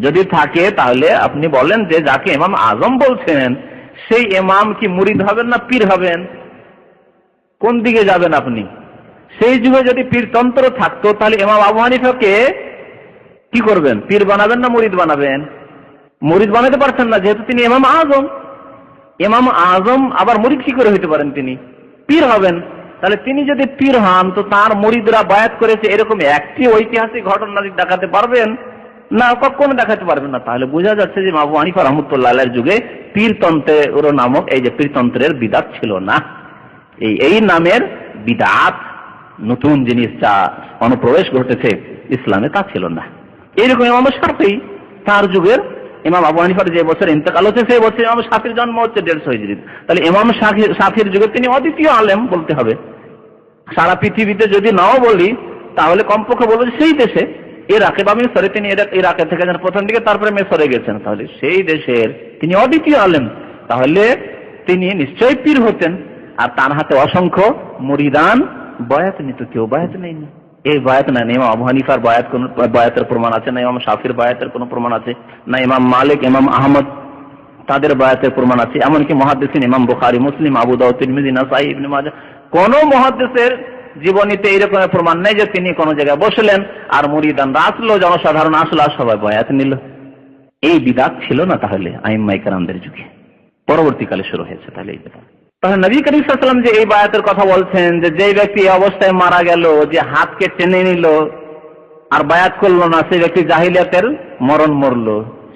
যদি থাকে তাহলে আপনি বলেন যে যাকে ইমাম আজম বলছেন সেই ইমাম কি মুরিদ হবেন না পীর হবেন? কোন দিকে যাবেন আপনি? সেই যুগে যদি পীরতন্ত্র থাকতো তাহলে ইমাম আবু হানিফাকে কি করবেন? পীর বানাবেন না মুরিদ বানাবেন? মুরিদ বানাতে পারছেন না, যেহেতু তিনি ইমাম আজম। ইমাম আজম আবার মুরিদ কি করে হইতে পারেন? তিনি পীর হবেন। তাহলে তিনি যদি পীর হন তো তার মুরিদরা বায়াত করেছে, এরকম একটি ঐতিহাসিক ঘটনা দেখাতে পারবেন না? কখনো দেখাতে পারবেন না। তাহলে বোঝা যাচ্ছে যে আবু হানিফা রাহমাতুল্লাহ আলাইহির যুগে পীরতন্ত্রের নামক এই যে পীরতন্ত্রের বিদআত ছিল না। এই নামের বিদআত, নতুন জিনিস যা অনুপ্রবেশ ঘটেছে ইসলামে, তা ছিল না। এইরকম ইমাম শাফিঈ, তার যুগের ইমাম আবু হানিফার যে বছর ইন্তেকাল হচ্ছে সেই বছর ইমাম শাফির জন্ম হচ্ছে 150 হিজরি। তাহলে ইমাম শাফির যুগে তিনি অদ্বিতীয় আলেম বলতে হবে। সারা পৃথিবীতে যদি নাও বলি তাহলে কমপক্ষে বলবো সেই দেশে, ইরাকে বা মিশরে, তিনি ইরাকে থেকে যান প্রথম দিকে, তারপরে মিশরে গেছেন, তাহলে সেই দেশের তিনি অদ্বিতীয় আলেম। তাহলে তিনি নিশ্চয়ই পীর হতেন। আর তার হাতে অসংখ্য মুরিদান বয়াত নিত, কেউ বয়াত নেয়নি। এই বয়াত না, ইমাম আবু হানিফার বয়াতের প্রমাণ আছে না, ইমাম শাফির বয়াতের কোনো প্রমাণ আছে না, ইমাম মালিক, ইমাম আহমদ তাদের বয়াতের প্রমাণ আছে। এমনকি মুহাদ্দিসিন ইমাম বুখারী, মুসলিম, আবু দাউদ, তিরমিজি, নাসাঈ, ইবনে মাজাহ, কোন মুহাদ্দিসের জীবনীতে এইরকম প্রমাণ নেই যে তিনি কোন জায়গায় বসলেন আর মুরিদানরা আসলো, জনসাধারণ আসলো আর সবাই বয়াত নিল। এই বিদআত ছিল না তাহলে আইম্মায়ে কেরামদের যুগে, পরবর্তীকালে শুরু হয়েছে। তাহলে এই বিদআত, তাহলে নবী করিম সাল্লাল্লাহু আলাইহি ওয়াসাল্লাম যে এই বায়াতের কথা বলছেন, যে ব্যক্তি এই অবস্থায় মারা গেল, যে হাতকে টেনে নিল আর বায়াত করলো না, সেই ব্যক্তি জাহিলিয়াতের মরণ মরল,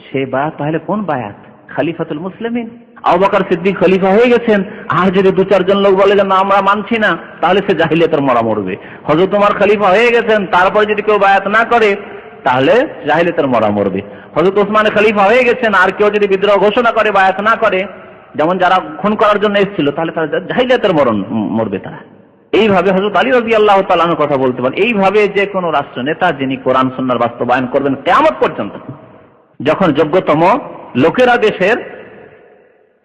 সেই বায়াত তাহলে কোন বায়াত? খলিফাতুল মুসলিমিন। আবু বকর সিদ্দিক খলিফা হয়ে গেছেন, আর যদি 2-4 জন লোক বলে যে না আমরা মানছি না, তাহলে সে জাহিলিয়াতের মরা মরবে। হযরত ওমর খলিফা হয়ে গেছেন, তারপরে যদি কেউ বায়াত না করে তাহলে জাহিলিয়াতের মরা মরবে। হযরত ওসমান খলিফা হয়ে গেছেন, আর কেউ যদি বিদ্রোহ ঘোষণা করে, বায়াত না করে, যেমন যারা খুন করার জন্য এসেছিল, তাহলে তারা জাহিলিয়াতের মরণ মরবে তারা। এইভাবে হযরত আলী রাদিয়াল্লাহু তাআলা আনহু কথা বলতে পারেন। এইভাবে যে কোনো রাষ্ট্র নেতা যিনি কোরআন সুন্নাহর বাস্তবায়ন করবেন কিয়ামত পর্যন্ত, যখন যোগ্যতম লোকেরা দেশের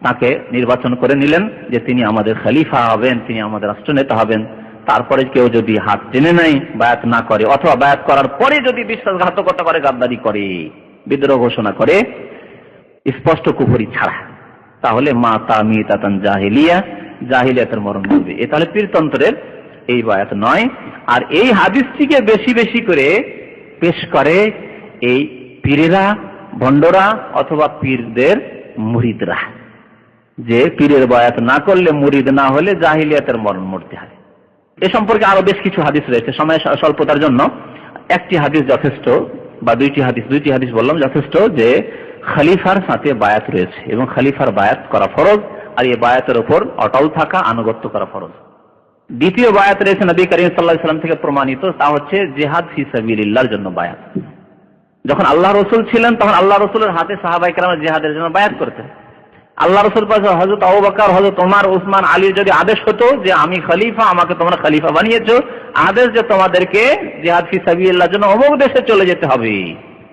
তাকে নির্বাচন করে নিলেন যে তিনি আমাদের খলিফা হবেন, তিনি আমাদের রাষ্ট্রনেতা হবেন, তারপরে কেউ যদি হাত টেনে নেয়, বায়াত না করে, অথবা বায়াত করার পরে যদি বিশ্বাসঘাতকতা করে, গাদ্দারি করে, বিদ্রোহ ঘোষণা করে, স্পষ্ট কুফরি ছাড়া, তাহলে মাতা মিতাতান জাহিলিয়া, জাহিলিয়াতের মরণ হবে। এ তাহলে পীরতন্ত্রের এই বায়াত নয়। আর এই হাদিসটিকে বেশি বেশি করে পেশ করে এই পীরেরা, ভণ্ডরা অথবা পীরদের মুরিদরা, যে পীরের বায়াত না করলে, মুরিদ না হলে জাহিলিয়াতের মরণ মরতে হয়। এ সম্পর্কে আরো বেশ কিছু হাদিস রয়েছে। সময় স্বল্পতার জন্য একটি হাদিস যথেষ্ট, বা দুইটি হাদিস বললাম যথেষ্ট, যে খলিফার সাথে বায়াত রয়েছে এবং খলিফার বায়াত করা ফরজ, আর এই বায়াতের উপর অটল থাকা, আনুগত্য করা ফরজ। দ্বিতীয় বায়াত রয়েছে নবী করিম সাল্লাল্লাহু আলাইহি ওয়াসাল্লাম থেকে প্রমাণিত, তা হচ্ছে জিহাদ ফি সাবিলিল্লাহর জন্য বায়াত। যখন আল্লাহ রসুল ছিলেন তখন আল্লাহ রসুলের হাতে সাহাবায়ে কেরাম জিহাদের জন্য বায়াত করতেন। আল্লাহ রসুল পাশে হযরত আবু বকর, হযরত ওমর, উসমান, আলীর যদি আদেশ হতো যে আমি খলিফা, আমাকে তোমরা খলিফা বানিয়েছো, আদেশ যে তোমাদেরকে জিহাদ ফি সাবিলিল্লাহর জন্য অমুক দেশে চলে যেতে হবে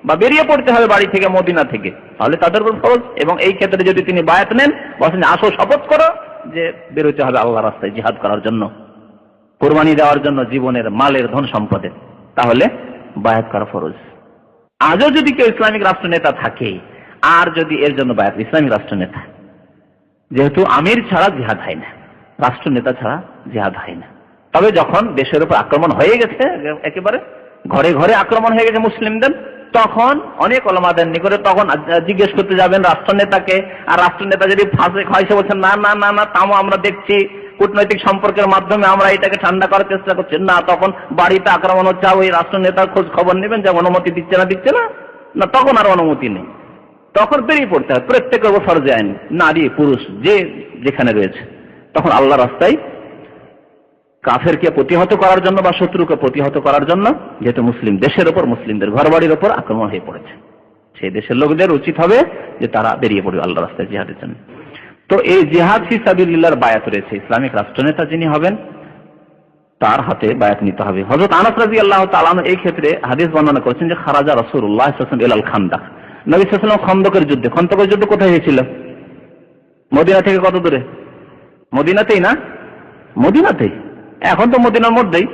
বা বেরিয়ে পড়তে হবে বাড়ি থেকে, মদিনা থেকে, তাহলে তাদের উপর ফরজ। এবং এই ক্ষেত্রে যদি তিনি বায়াত নেন, বলেন আসো শপথ করো যে বেরোতে হবে আল্লাহর রাস্তায় জিহাদ করার জন্য, কুরবানি দেওয়ার জন্য জীবনের, মালের, ধন সম্পদের, তাহলে বায়াত করা ফরজ। আজও যদি কেউ ইসলামিক রাষ্ট্র নেতা থাকে আর যদি এর জন্য বায়াত, ইসলামী রাষ্ট্রনেতা, যেহেতু আমির ছাড়া জিহাদ হয় না, রাষ্ট্রনেতা ছাড়া জিহাদ হয় না। তবে যখন দেশের উপর আক্রমণ হয়ে গেছে, একেবারে ঘরে ঘরে আক্রমণ হয়ে গেছে মুসলিমদের, তখন অনেক ওলামাদের নিকটে তখন জিজ্ঞেস করতে যাবেন রাষ্ট্রনেতাকে। আর রাষ্ট্রনেতা যদি ফাঁসে খাইছে বলছেন না না না না, তাও আমরা দেখছি, কূটনৈতিক সম্পর্কের মাধ্যমে আমরা এটাকে ঠান্ডা করার চেষ্টা করছি না, তখন বাড়িতে আক্রমণ হচ্ছে, ওই রাষ্ট্রনেতার খোঁজ খবর নেবেন যে অনুমতি দিচ্ছে না না, তখন আর অনুমতি নেই, তখন বেরিয়ে পড়তে হয়। প্রত্যেকের উপর ফরজে আইন, নারী পুরুষ যে যেখানে রয়েছে, তখন আল্লাহ রাস্তায় কাফেরকে প্রতিহত করার জন্য বা শত্রুকে প্রতিহত করার জন্য, যেহেতু মুসলিম দেশের উপর, মুসলিমদের ঘরবাড়ির উপর আক্রমণ হয়ে পড়েছে, সেই দেশের লোকদের উচিত হবে যে তারা বেরিয়ে পড়বে আল্লাহ রাস্তায় জিহাদের জন্য। তো এই জিহাদ ফি সাবিলিল্লাহর বায়াত রয়েছে। ইসলামিক রাষ্ট্রনেতা যিনি হবেন তার হাতে বায়াত নিতে হবে। হযরত আনাস রাদিয়াল্লাহু তাআলা এই ক্ষেত্রে হাদিস বর্ণনা করেছেন যে খারাজা রাসূলুল্লাহ সাল্লাল্লাহু আলাইহি ওয়াসাল্লাম ইলাল খান্দাক, নবী সাল্লাল্লাহু আলাইহি ওয়াসাল্লাম খন্দকের যুদ্ধ কোথায় হয়েছিল? মদিনা থেকে কত দূরে? মদিনাতেই না? মদিনাতেই, এখন তো মদিনার মধ্যেই।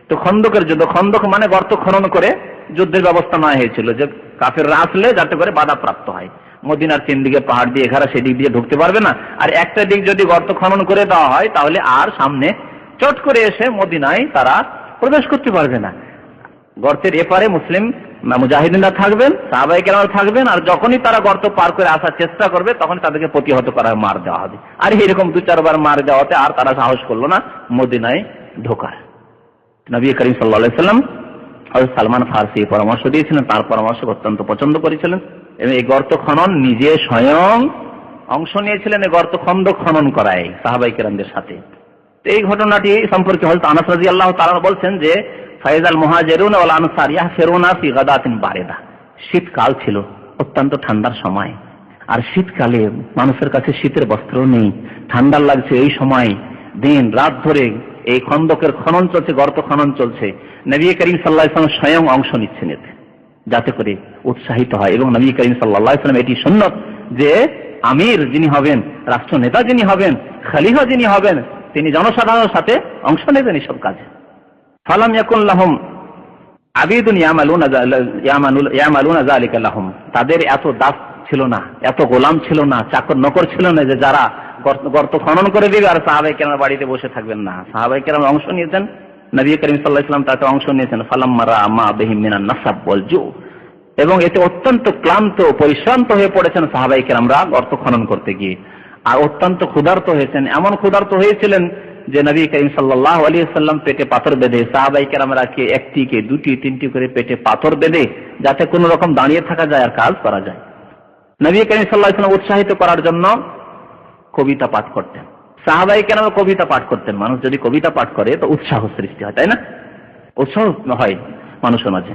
তো খন্দকের যুদ্ধ, খন্দক মানে গর্ত খনন করে যুদ্ধের ব্যবস্থা নেওয়া হয়েছিল যে কাফেররা আসলে যাতে করে বাধা প্রাপ্ত হয়। মদিনার 3 দিকে পাহাড় দিয়ে ঘেরা, সেদিক দিয়ে ঢুকতে পারবে না। আর একটা দিক যদি গর্ত খনন করে দেওয়া হয় তাহলে আর সামনে চট করে এসে মদিনায় তারা প্রবেশ করতে পারবে না। গর্তের এপারে মুসলিম মুজাহিদিনরা থাকবেন, সাহাবায়ে কেরাম থাকবেন, আর যখনই তারা গর্ত পার করে আসার চেষ্টা করবে তখন তাদেরকে প্রতিহত করা, মার দেওয়া হবে। আর এরকম 2-4 বার মার দেওয়াতে আর তারা সাহস করলো না মদিনায় ঢোকার। নবী করিম সাল্লাল্লাহু আলাইহি ওয়াসাল্লাম হযরত সালমান ফারসি পরামর্শ দিয়েছিলেন, তার পরামর্শ অত্যন্ত পছন্দ করেছিলেন এবং এই গর্ত খনন নিজে স্বয়ং অংশ নিয়েছিলেন। এই গর্ত খনন করায় সাহাবায়ে কেরামদের সাথে। এই ঘটনাটি সম্পর্কে হযরত আনাস রাদিয়াল্লাহু তাআলা বলছেন যে ফাইজাল মুহাজিরুনা ওয়াল আনসার ইয়াহফিরুনা ফি গাদাতিন বারিদা, শীতকাল ছিল, অত্যন্ত ঠান্ডার সময়। আর শীতকালে মানুষের কাছে শীতের বস্ত্র নেই, ঠান্ডা লাগছে। এই সময় দিন রাত ধরে এই খন্দকের খনন চলছে, গর্ত খনন চলছে। নবী করিম সাল্লাল্লাহু আলাইহি ওয়াসাল্লাম স্বয়ং অংশ নিচ্ছেন এতে, যাতে করে উৎসাহিত হয়। এবং নবী করিম সাল্লাল্লাহু আলাইহি ওয়াসাল্লাম এটি সুন্নত যে আমির যিনি হবেন, রাষ্ট্রনেতা যিনি হবেন, খলিফা যিনি হবেন, তিনি জনসাধারণের সাথে অংশ নেবেন এসব কাজে। ফালাম ইয়াকুন লাহুম আবিদুন ইয়ামালুনা যালিকা লাহুম, তাদের এত দাস ছিল না, এত গোলাম ছিল না, চাকর নকর ছিল না যে যারা গর্ত খনন করে দিবে আর সাহাবায়ে কেরাম বাড়িতে বসে থাকবেন না। সাহাবায়ে কেরাম অংশ নিয়েছেন, নবী করিম সাল্লাল্লাহু আলাইহি ওয়াসাল্লাম তাতে অংশ নিয়েছেন। ফালাম্মা রাআ মা বিহিম মিনান নাসাব ওয়াল জু, এবং এতে অত্যন্ত ক্লান্ত পরিশ্রান্ত হয়ে পড়েছেন সাহাবায়ে কেরামরা গর্ত খনন করতে গিয়ে, আর অত্যন্ত ক্ষুধার্ত হয়েছেন। এমন ক্ষুধার্ত হয়েছিলেন যে নবী করিম সাল্লাল্লাহু আলাইহি ওয়াসাল্লাম পেটে পাথর বেঁধে, সাহাবায়ে কেরামরা কে 1টি কে 2টি 3টি করে পেটে পাথর বেঁধে যাতে কোনো রকম দাঁড়িয়ে থাকা যায় আর কাজ করা যায়। নবী করিম সাল্লাল্লাহু আলাইহি ওয়াসাল্লাম উৎসাহিত করার জন্য কবিতা পাঠ করতেন। সাহাবায়ে কেরাম কবিতা পাঠ করতেন। মানুষ যদি কবিতা পাঠ করে তো উৎসাহ সৃষ্টি হয়, তাই না? উৎসাহ হয় মানুষের মাঝে।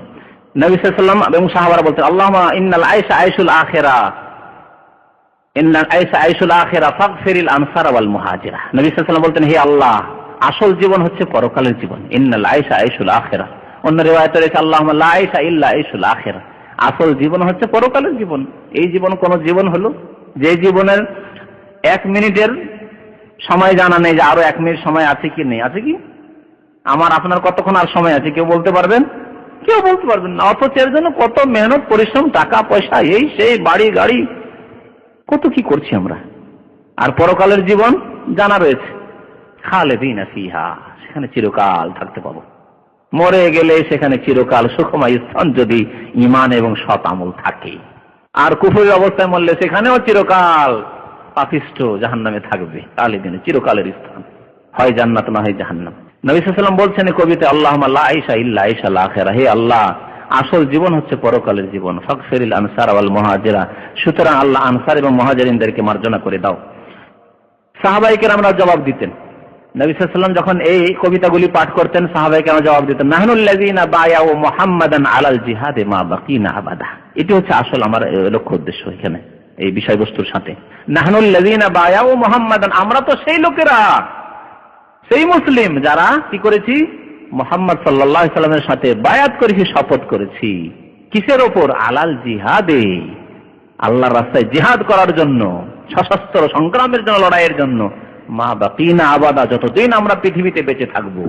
নবী সাল্লাল্লাহু আলাইহি ওয়াসাল্লাম এবং সাহাবারা বলতেন আল্লাহুম্মা ইন্নাল আইশা আইশুল আখিরা, ইন্নাল আইশা আইশুল আখিরা ফাগফিরিল আনসার ওয়াল মুহাজিরা। নবী সাল্লাল্লাহু আলাইহি ওয়াসাল্লাম বলতেন হে আল্লাহ, আসল জীবন হচ্ছে পরকালের জীবন। ইন্নাল আইশা আইশুল আখিরা, অন্য রিওয়ায়াতে রয়েছে আল্লাহুম্মা লা আইশা ইল্লা আইশুল আখিরা, আসল জীবন হচ্ছে পরকালের জীবন। এই জীবন কোন জীবন হলো যে জীবনের 1 মিনিটের সময় জানা নেই যে আরো 1 মিনিট সময় আছে কি নেই, আছে কি? আমার আপনার কতক্ষণ আর সময় আছে কেউ বলতে পারবেন? কেউ বলতে পারবেন না। অথচ এর জন্য কত মেহনত পরিশ্রম, টাকা পয়সা, এই সেই বাড়ি গাড়ি, কত কি করছি আমরা। আর পরকালের জীবন জানা রয়েছে, খালিদিনা ফিহা, সেখানে চিরকাল থাকতে পাবো। মরে গেলে সেখানে চিরকাল সুখময় স্থান যদি ঈমান এবং সৎ আমল থাকে। আর কুফরের অবস্থায় মরলে সেখানেও চিরকাল পাপিষ্ঠ জাহান্নামে থাকবে, খালিদিন, চিরকালের স্থান, হয় জান্নাত না হয় জাহান্নাম। নবী সাল্লাল্লাহু আলাইহি ওয়াসাল্লাম বলছেন কবিতে আল্লাহুম্মা লা আইশা ইল্লা আইশাল আখিরা, হে আল্লাহ, আসল জীবন হচ্ছে পরকালের জীবন। ফাগফিরিল আনসার ওয়াল মুহাজিরা, সুতরাং আল্লাহ আনসার এবং মুহাজিরিনদেরকে মার্জনা করে দাও। সাহাবায়ে কেরামরা জবাব দিতেন, নবী সাল্লাল্লাহু আলাইহি ওয়াসাল্লাম যখন এই কবিতাগুলি পাঠ করতেন সাহাবায়ে কেরাম জবাব দিতেন নাহনুল লাযিনা বায়াউ মুহাম্মাদান আলাল জিহাদে মা বাকিনা আবাদা। এটি হচ্ছে আসল আমার লক্ষ্য উদ্দেশ্য এখানে এই বিষয়বস্তুর সাথে। নাহনুল লাযিনা বায়াউ মুহাম্মাদান, আমরা তো সেই লোকেরা, সেই মুসলিম যারা কি করেছি, মুহাম্মদ সাল্লাল্লাহু আলাইহি সাল্লামের সাথে বায়াত করেছি, শপথ করেছি। কিসের ওপর? আলাল জিহাদে, আল্লাহর রাস্তায় জিহাদ করার জন্য, সশস্ত্র সংগ্রামের জন্য, লড়াইয়ের জন্য, মা বাকিনা আবাদা, যতদিন আমরা পৃথিবীতে বেঁচে থাকবো।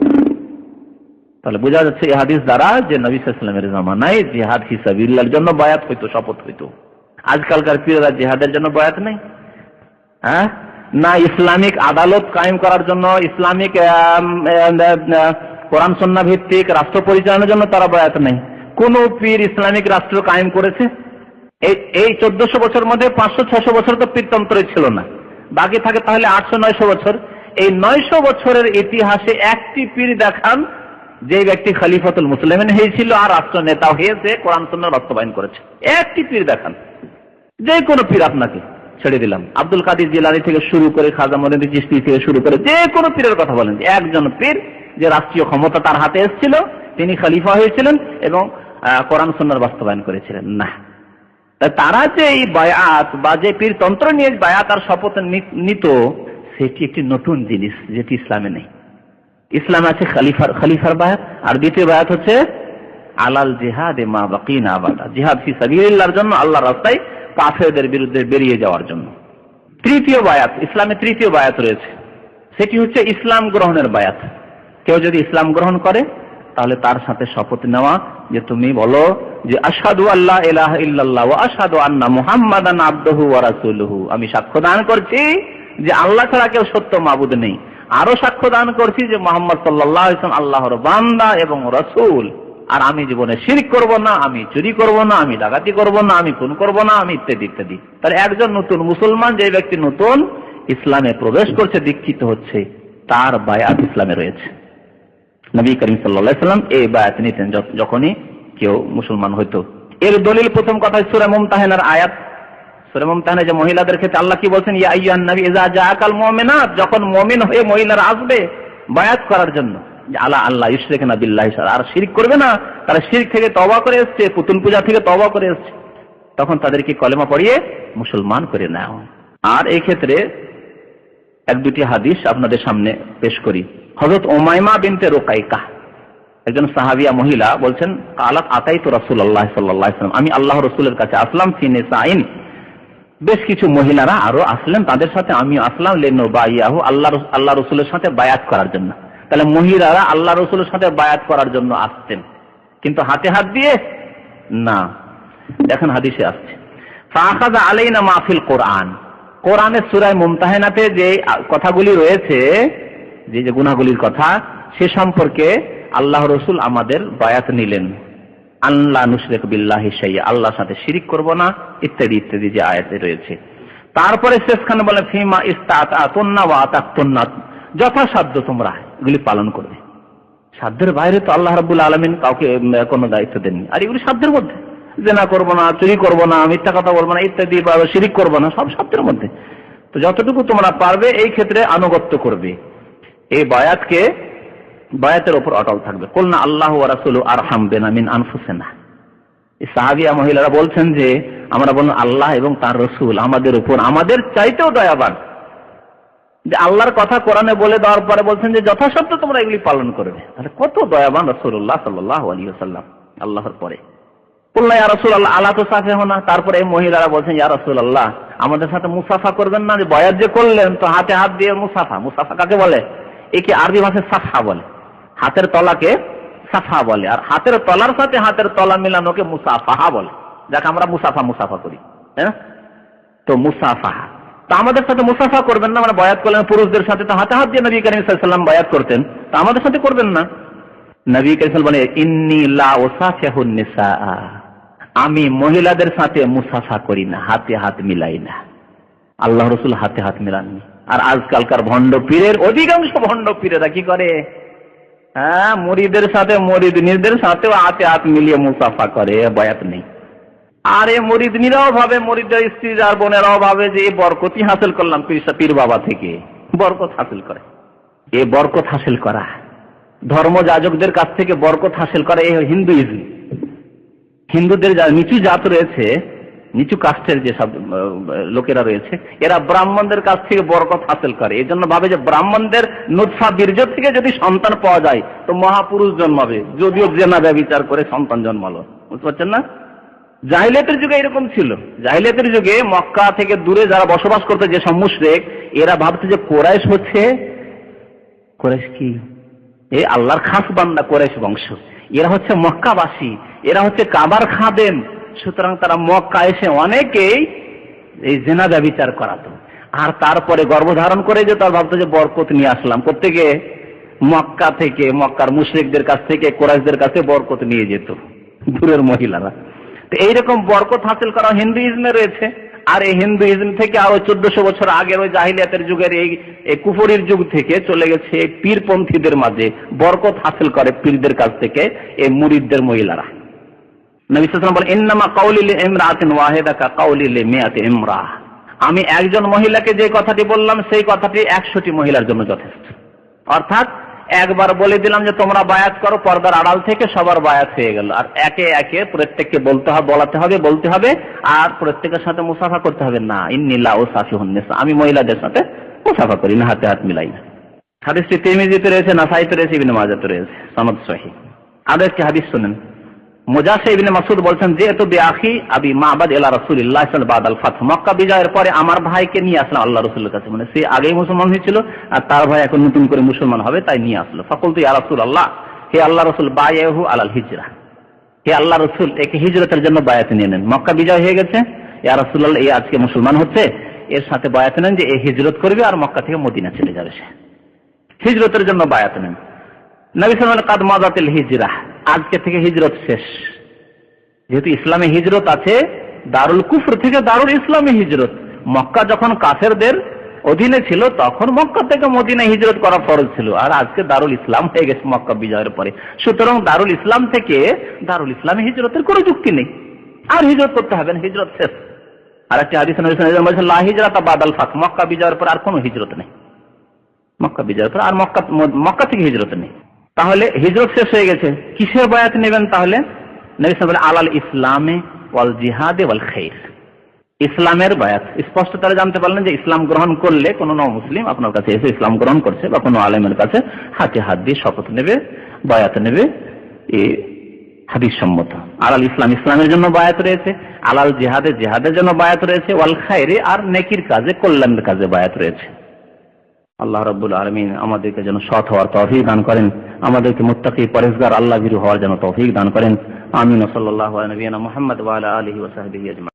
তাহলে বোঝা যাচ্ছে এই হাদিস দ্বারা যে নবী সাল্লাল্লাহু আলাইহি ওয়াসাল্লামের জামানায় জিহাদ ফি সাবিলিল্লাহর জন্য বায়াত হইতো, শপথ হইতো। আজকালকার পীরেরা জিহাদের জন্য বয়াত নেই? হ্যাঁ, না ইসলামিক আদালত কায়েম করার জন্য, ইসলামিক কোরআন সুন্নাহ ভিত্তিক রাষ্ট্র পরিচালনার জন্য তারা বয়াত নেই? কোন পীর ইসলামিক রাষ্ট্র কায়েম করেছে? এই 1400 বছর মধ্যে 500-600 বছর তো পীরতন্ত্র ছিল না, বাকি থাকে তাহলে 800-900 বছর। এই 900 বছরের ইতিহাসে একটি পীর দেখান যে ব্যক্তি খলিফাতুল মুসলিমিন হয়েছিল আর রাষ্ট্র নেতা হয়েছে কোরআন সুন্নাহ বাস্তবায়ন করেছে। একটি পীর দেখান, যে কোনো পীর আপনাকে ছেড়ে দিলাম, আব্দুল কাদের জিলানী থেকে শুরু করে খাজা মঈনুদ্দিন চিশতি থেকে শুরু করে যে কোনো পীরের কথা বলেন, একজন পীর যে রাষ্ট্রীয় ক্ষমতা তার হাতে এসেছিল, তিনি খলিফা হয়েছিলেন এবং কোরআন সুন্নাহর বাস্তবায়ন করেছিলেন না। তারা যে এই বায়াত বা যে পীর তন্ত্র নিয়ে বায়াত আর শপথ নিত, সেটি একটি নতুন জিনিস যেটি ইসলামে নেই। ইসলামে আছে খলিফার বায়াত, আর দ্বিতীয় বায়াত হচ্ছে আলাল জিহাদে মা বাকিনা আবাদা, জিহাদ ফি সাবিলিল্লাহর জন্য, আল্লাহর রাস্তায় কাফেরদের বিরুদ্ধে বেরিয়ে যাওয়ার জন্য। তৃতীয় বায়াত, ইসলামে তৃতীয় বায়াত রয়েছে, সেটি হচ্ছে ইসলাম গ্রহণের বায়াত। কেউ যদি ইসলাম গ্রহণ করে তাহলে তার সাথে শপথ নেওয়া যে তুমি বলো যে আশহাদু আল্লা ইলাহা ইল্লাল্লাহ ওয়া আশহাদু আন্না মুহাম্মাদান আবদুহু ওয়া রাসূলুহু, আমি সাক্ষ্য দান করছি যে আল্লাহ ছাড়া কেউ সত্য মাবুদ নেই, আরো সাক্ষ্য দান করছি যে মুহাম্মদ সাল্লাল্লাহু আলাইহি ওয়াসাল্লাম আল্লাহর বান্দা এবং রাসূল, আর আমি জীবনে শিরক করব না, আমি চুরি করব না, আমি ডাকাতি করব না, আমি খুন করব না, আমি ইত্যাদি ইত্যাদি। তাহলে একজন নতুন মুসলমান, যে ব্যক্তি নতুন ইসলামে প্রবেশ করছে, দীক্ষিত হচ্ছে, তার বায়াত ইসলামে রয়েছে। নবী করিম সাল্লাল্লাহু আলাইহি ওয়াসাল্লাম এই বায়াত নিতেন যখনই কেউ মুসলমান হইতো। এর দলিল প্রথম কথা সূরা মুমতাহিনার আয়াত। সূরা মুমতাহিনা যে মহিলাদের ক্ষেত্রে আল্লাহ কি বলছেন, ইয়া আইয়ুহান নবী ইযা জাআকাল মুমিনাত, যখন মুমিন হয়ে মহিলারা আসবে বায়াত করার জন্য যে আল্লাহ ইউশরিকুনা বিল্লাহি, আর শিরক করবে না, তারা শিরক থেকে তওবা করে এসেছে, পুতুল পূজা থেকে তওবা করে এসেছে, তখন তাদেরকে কলেমা পড়িয়ে মুসলমান করে নাও। আর এই ক্ষেত্রে এক দুটি হাদিস আপনাদের সামনে পেশ করি। হযরত উমাইমা বিনতে রুকাইকা, একজন সাহাবিয়া মহিলা, বলছেন কালাত আতাইতু রাসূলুল্লাহ সাল্লাল্লাহু আলাইহি ওয়াসাল্লাম, আমি আল্লাহ রাসূলের কাছে আসলাম, ফি নিসাইন, বেশ কিছু মহিলারা আরো আসলেন, তাদের সাথে আমি আসলাম, লিনুবাইয়াহু, আল্লাহ রাসূলের সাথে বায়াত করার জন্য। তাহলে মহিলারা আল্লাহ রাসূলের সাথে বায়াত করার জন্য আসতেন, কিন্তু হাতে হাত দিয়ে না। দেখেন হাদিসে আসছে, ফাআখাযা আলাইনা মা ফিল কোরআন, কোরআনের সূরা মুমতাহিনাতে যে কথাগুলি রয়েছে, যে গুনাহগুলির কথা, সে সম্পর্কে আল্লাহ রাসূল আমাদের বায়াত নিলেন, আল্লাহ নুশরিক বিল্লাহি শাইআ, আল্লাহর সাথে শিরক করব না, ইত্যাদি ইত্যাদি যে আয়াতে রয়েছে। তারপরে শেষখানে বলে ফিমা ইস্তাতাতুন্না ওয়া আতাতুন্না, যথাসাধ্য তোমরা এগুলি পালন করবে। সাধ্যের বাইরে তো আল্লাহ রাব্বুল আলামিন কাউকে কোনো দায়িত্ব দেননি, আর এগুলি সাধ্যের মধ্যে। জিনা করব না, চুরি করব না, মিথ্যা কথা বলবো না, ইত্যাদি, বা শিরক করব না, সব সাধ্যের মধ্যে। তো যতটুকু তোমরা পারবে এই ক্ষেত্রে আনুগত্য করবে, এই বায়াতের উপর অটল থাকবে। কুলনা আল্লাহু ওয়া রাসূলুহু আরহাম বিনা মিন আনফুসিনা, এই সাহাবিয়া মহিলারা বলছেন যে আমরা বললাম আল্লাহ এবং তার রাসূল আমাদের উপর আমাদের চাইতেও দয়াবান। যে আল্লাহর কথা কোরআনে বলে দেওয়ার পরে বলছেন যে যথাসত্য তোমরা এগুলি পালন করবে, তাহলে কত দয়াবান রাসূলুল্লাহ সাল্লাল্লাহু আলাইহি ওয়াসাল্লাম আল্লাহর পরে। কুলনা ইয়া রাসূলুল্লাহ আলা তুসাফিহুনা, তারপরে এই মহিলারা বলছেন ইয়া রাসূলুল্লাহ আমাদের সাথে মুসাফা করবেন না, যে বায়াত যে করলেন তো হাতে হাত দিয়ে মুসাফা, মুসাফা কাকে বলে? একে আরবি ভাষায় সাফা বলে, হাতের তলাকে সাফা বলে, আর হাতের তলার সাথে হাতের তলা মিলানোকে মুসাফাহা বলে, যাকে আমরা মুসাফা করি, হ্যাঁ। তো মুসাফাহা, তা আমাদের সাথে মুসাফা করবেন না, মানে বায়াত করলেন পুরুষদের সাথে, তো হাতে হাত দিয়ে নবী করিম সাল্লাল্লাহু আলাইহি ওয়াসাল্লাম বায়াত করতেন, তা আমাদের সাথে করবেন না। নবী করিম সাল্লাল্লাহু আলাইহি ওয়াসাল্লাম বলেন ইন্নী লা উসাফিহুন নিসা, আমি মহিলাদের সাথে মুসাফা করি না, হাতে হাত মিলাই না। আল্লাহ রাসূল হাতে হাত মিলাননি। আর আজকালকার ভণ্ড পীরের, অধিকাংশ ভণ্ড পীরেরা কি করে, হ্যাঁ, মুরিদের সাথে মুরিদনিদের সাথেও হাতে হাত মিলিয়ে মুসাফা করে, বায়াত নেই। আর এই মুরিদনিরাও ভাবে, মুরিদের স্ত্রী আর বোনেরাও ভাবে যে এই বরকতই হাসিল করলাম পীর বাবা থেকে, বরকত হাসিল করে। এই বরকত হাসিল করা, ধর্ম যাজকদের কাছ থেকে বরকত হাসিল করা, এই হিন্দুইজম। হিন্দুদের যা নিচু জাত রয়েছে, নিচু কাস্টের যেসব লোকেরা রয়েছে, এরা ব্রাহ্মণদের কাছ থেকে বরকত হাসিল করে। এই জন্য ভাবে যে ব্রাহ্মণদের নুতফা বীর্য থেকে যদি সন্তান পাওয়া যায় তো মহাপুরুষ জন্মাবে, যদিও জেনা ব্যভিচার করে সন্তান জন্মালো। বুঝতে পারছেন না? জাহিলিয়াতের যুগে এরকম ছিল। জাহিলিয়াতের যুগে মক্কা থেকে দূরে যারা বসবাস করতো, যে সব মুশরিক, এরা ভাবতো যে কুরাইশ হচ্ছে, কুরাইশ কি এই আল্লাহর খাস বান্দা, কুরাইশ বংশ, এরা হচ্ছে মক্কাবাসী, এরা হচ্ছে কাবার খাদেম, সুতরাং তারা মক্কা এসে অনেকেই এই জিনা ব্যভিচার করাতো, আর তারপরে গর্ভধারণ করে যে তার ভাবতো যে বরকত নিয়ে আসলাম, প্রত্যেকে মক্কা থেকে, মক্কার মুশরিকদের কাছ থেকে, কোরাইশদের কাছে বরকত নিয়ে যেত দূরের মহিলারা। তো এইরকম বরকত হাসিল করা হিন্দুইজমে রয়েছে। আর এই হিন্দুইজম থেকে আরো 1400 বছর আগের ওই জাহিলিয়াতের যুগের এই কুফরির যুগ থেকে চলে গেছে পীরপন্থীদের মাঝে, বরকত হাসিল করে পীরদের কাছ থেকে এই মুরিদদের মহিলারা। নবী সাল্লাল্লাহু আলাইহি ওয়াসাল্লাম বলেন, ইন্নামা কাউলি লিইমরাতিন ওয়াহিদা কা কাউলি লিমিয়াতি ইমরাহ। আমি একজন মহিলাকে যে কথাটি বললাম সেই কথাটি 100টি মহিলার জন্য যথেষ্ট। অর্থাৎ একবার বলে দিলাম যে তোমরা বায়াত করো, পর্দার আড়াল থেকে সবার বায়াত হয়ে গেল। আর একে একে প্রত্যেককে বলতে হবে, আর প্রত্যেকের সাথে মুসাফা করতে হবে না। ইন্নী লা উসাফিহুন নিসা, আমি মহিলাদের সাথে মুসাফা করি না, হাতে হাত মিলাই না। হাদিসটি তিরমিজিতে রয়েছে, নাসাইতে রয়েছে, ইবনে মাজাহতে রয়েছে, সনদ সহিহ। আরো একটি হাদিস শুনেন। মুজাশা ইবনে মাসউদ বলছেন যে এত বিআখি আবি মাবাদ ইলা রাসূলিল্লাহ সাল্লাল্লাহু আলাইহি ওয়াসাল্লাম ফাতহ, মক্কা বিজয়ের পরে আমার ভাইকে নিয়ে আসলাম আল্লাহ রাসূলের কাছে। মানে সে আগেই মুসলমান হয়েছিল আর তার ভাই এখন নতুন করে মুসলমান হবে, তাই নিয়ে আসলো। ফাকুলতু ইয়া রাসূলুল্লাহ, হে আল্লাহ রাসূল, বায়াহু আলাল হিজরা, হে আল্লাহ রাসূল একে হিজরতের জন্য বায়াত নিয়ে নেন। মক্কা বিজয় হয়ে গেছে, ইয়া রাসূলুল্লাহ এই আজকে মুসলমান হচ্ছে, এর সাথে বায়াত নেন যে এই হিজরত করবে আর মক্কা থেকে মদিনা চলে যাবে, সে হিজরতের জন্য বায়াত নেন। নবী সাল্লাল্লাহু আলাইহি ওয়াসাল্লাম কাদ মাযাতিল হিজরা, আজকে থেকে হিজরত শেষ। যেহেতু ইসলামে হিজরত আছে, দারুল কুফর থেকে দারুল ইসলামে হিজরত। মক্কা যখন কাফেরদের অধীনে ছিল তখন মক্কা থেকে মদিনা হিজরত করা ফরজ ছিল, আর আজকে দারুল ইসলাম হয়ে গেছে মক্কা বিজয়ের পরে। সুতরাং দারুল ইসলাম থেকে দারুল ইসলামে হিজরতের কোনো যুক্তি নেই, আর হিজরত করতে হবে না, হিজরত শেষ। আর একটি হাদিস বলছে লা হিজরাতা বাদাল ফাত, মক্কা বিজয়ের পর আর কোনো হিজরত নেই, মক্কা বিজয়ের পর আর মক্কা থেকে হিজরত নেই। তাহলে হিজরত শেষ হয়ে গেছে, কিসের বায়াত নেবেন? তাহলে নবী সাল্লাল্লাহু আলাইহি ওয়াসাল্লাম আলাল ইসলামে ওয়াল জিহাদে ওয়াল খাইর, ইসলামের বায়াত। স্পষ্ট তারা জানতে পারলেন যে ইসলাম গ্রহণ করলে কোনো মুসলিম আপনার কাছে এসে ইসলাম গ্রহণ করছে বা কোনো আলেমের কাছে হাতে হাত দিয়ে শপথ নেবে, বায়াত নেবে, এই হাদিস সম্মত। আলাল ইসলাম, ইসলামের জন্য বায়াত রয়েছে, আলাল জিহাদে, জিহাদের জন্য বায়াত রয়েছে, ওয়াল খাইরে, আর নেকির কাজে, কল্যাণের কাজে বায়াত রয়েছে। আল্লাহ রাব্বুল আলামিন আমাদেরকে যেন সৎ হওয়ার তৌফিক দান করেন, আমাদেরকে মুত্তাকি পরেজগার আল্লাহ ভীরু হওয়ার যেন তৌফিক দান করেন। আমিন। সাল্লাল্লাহু আলা নবিয়িনা মুহাম্মদ ওয়া আলা আলিহি ওয়া সাহবিহি আজমাইন।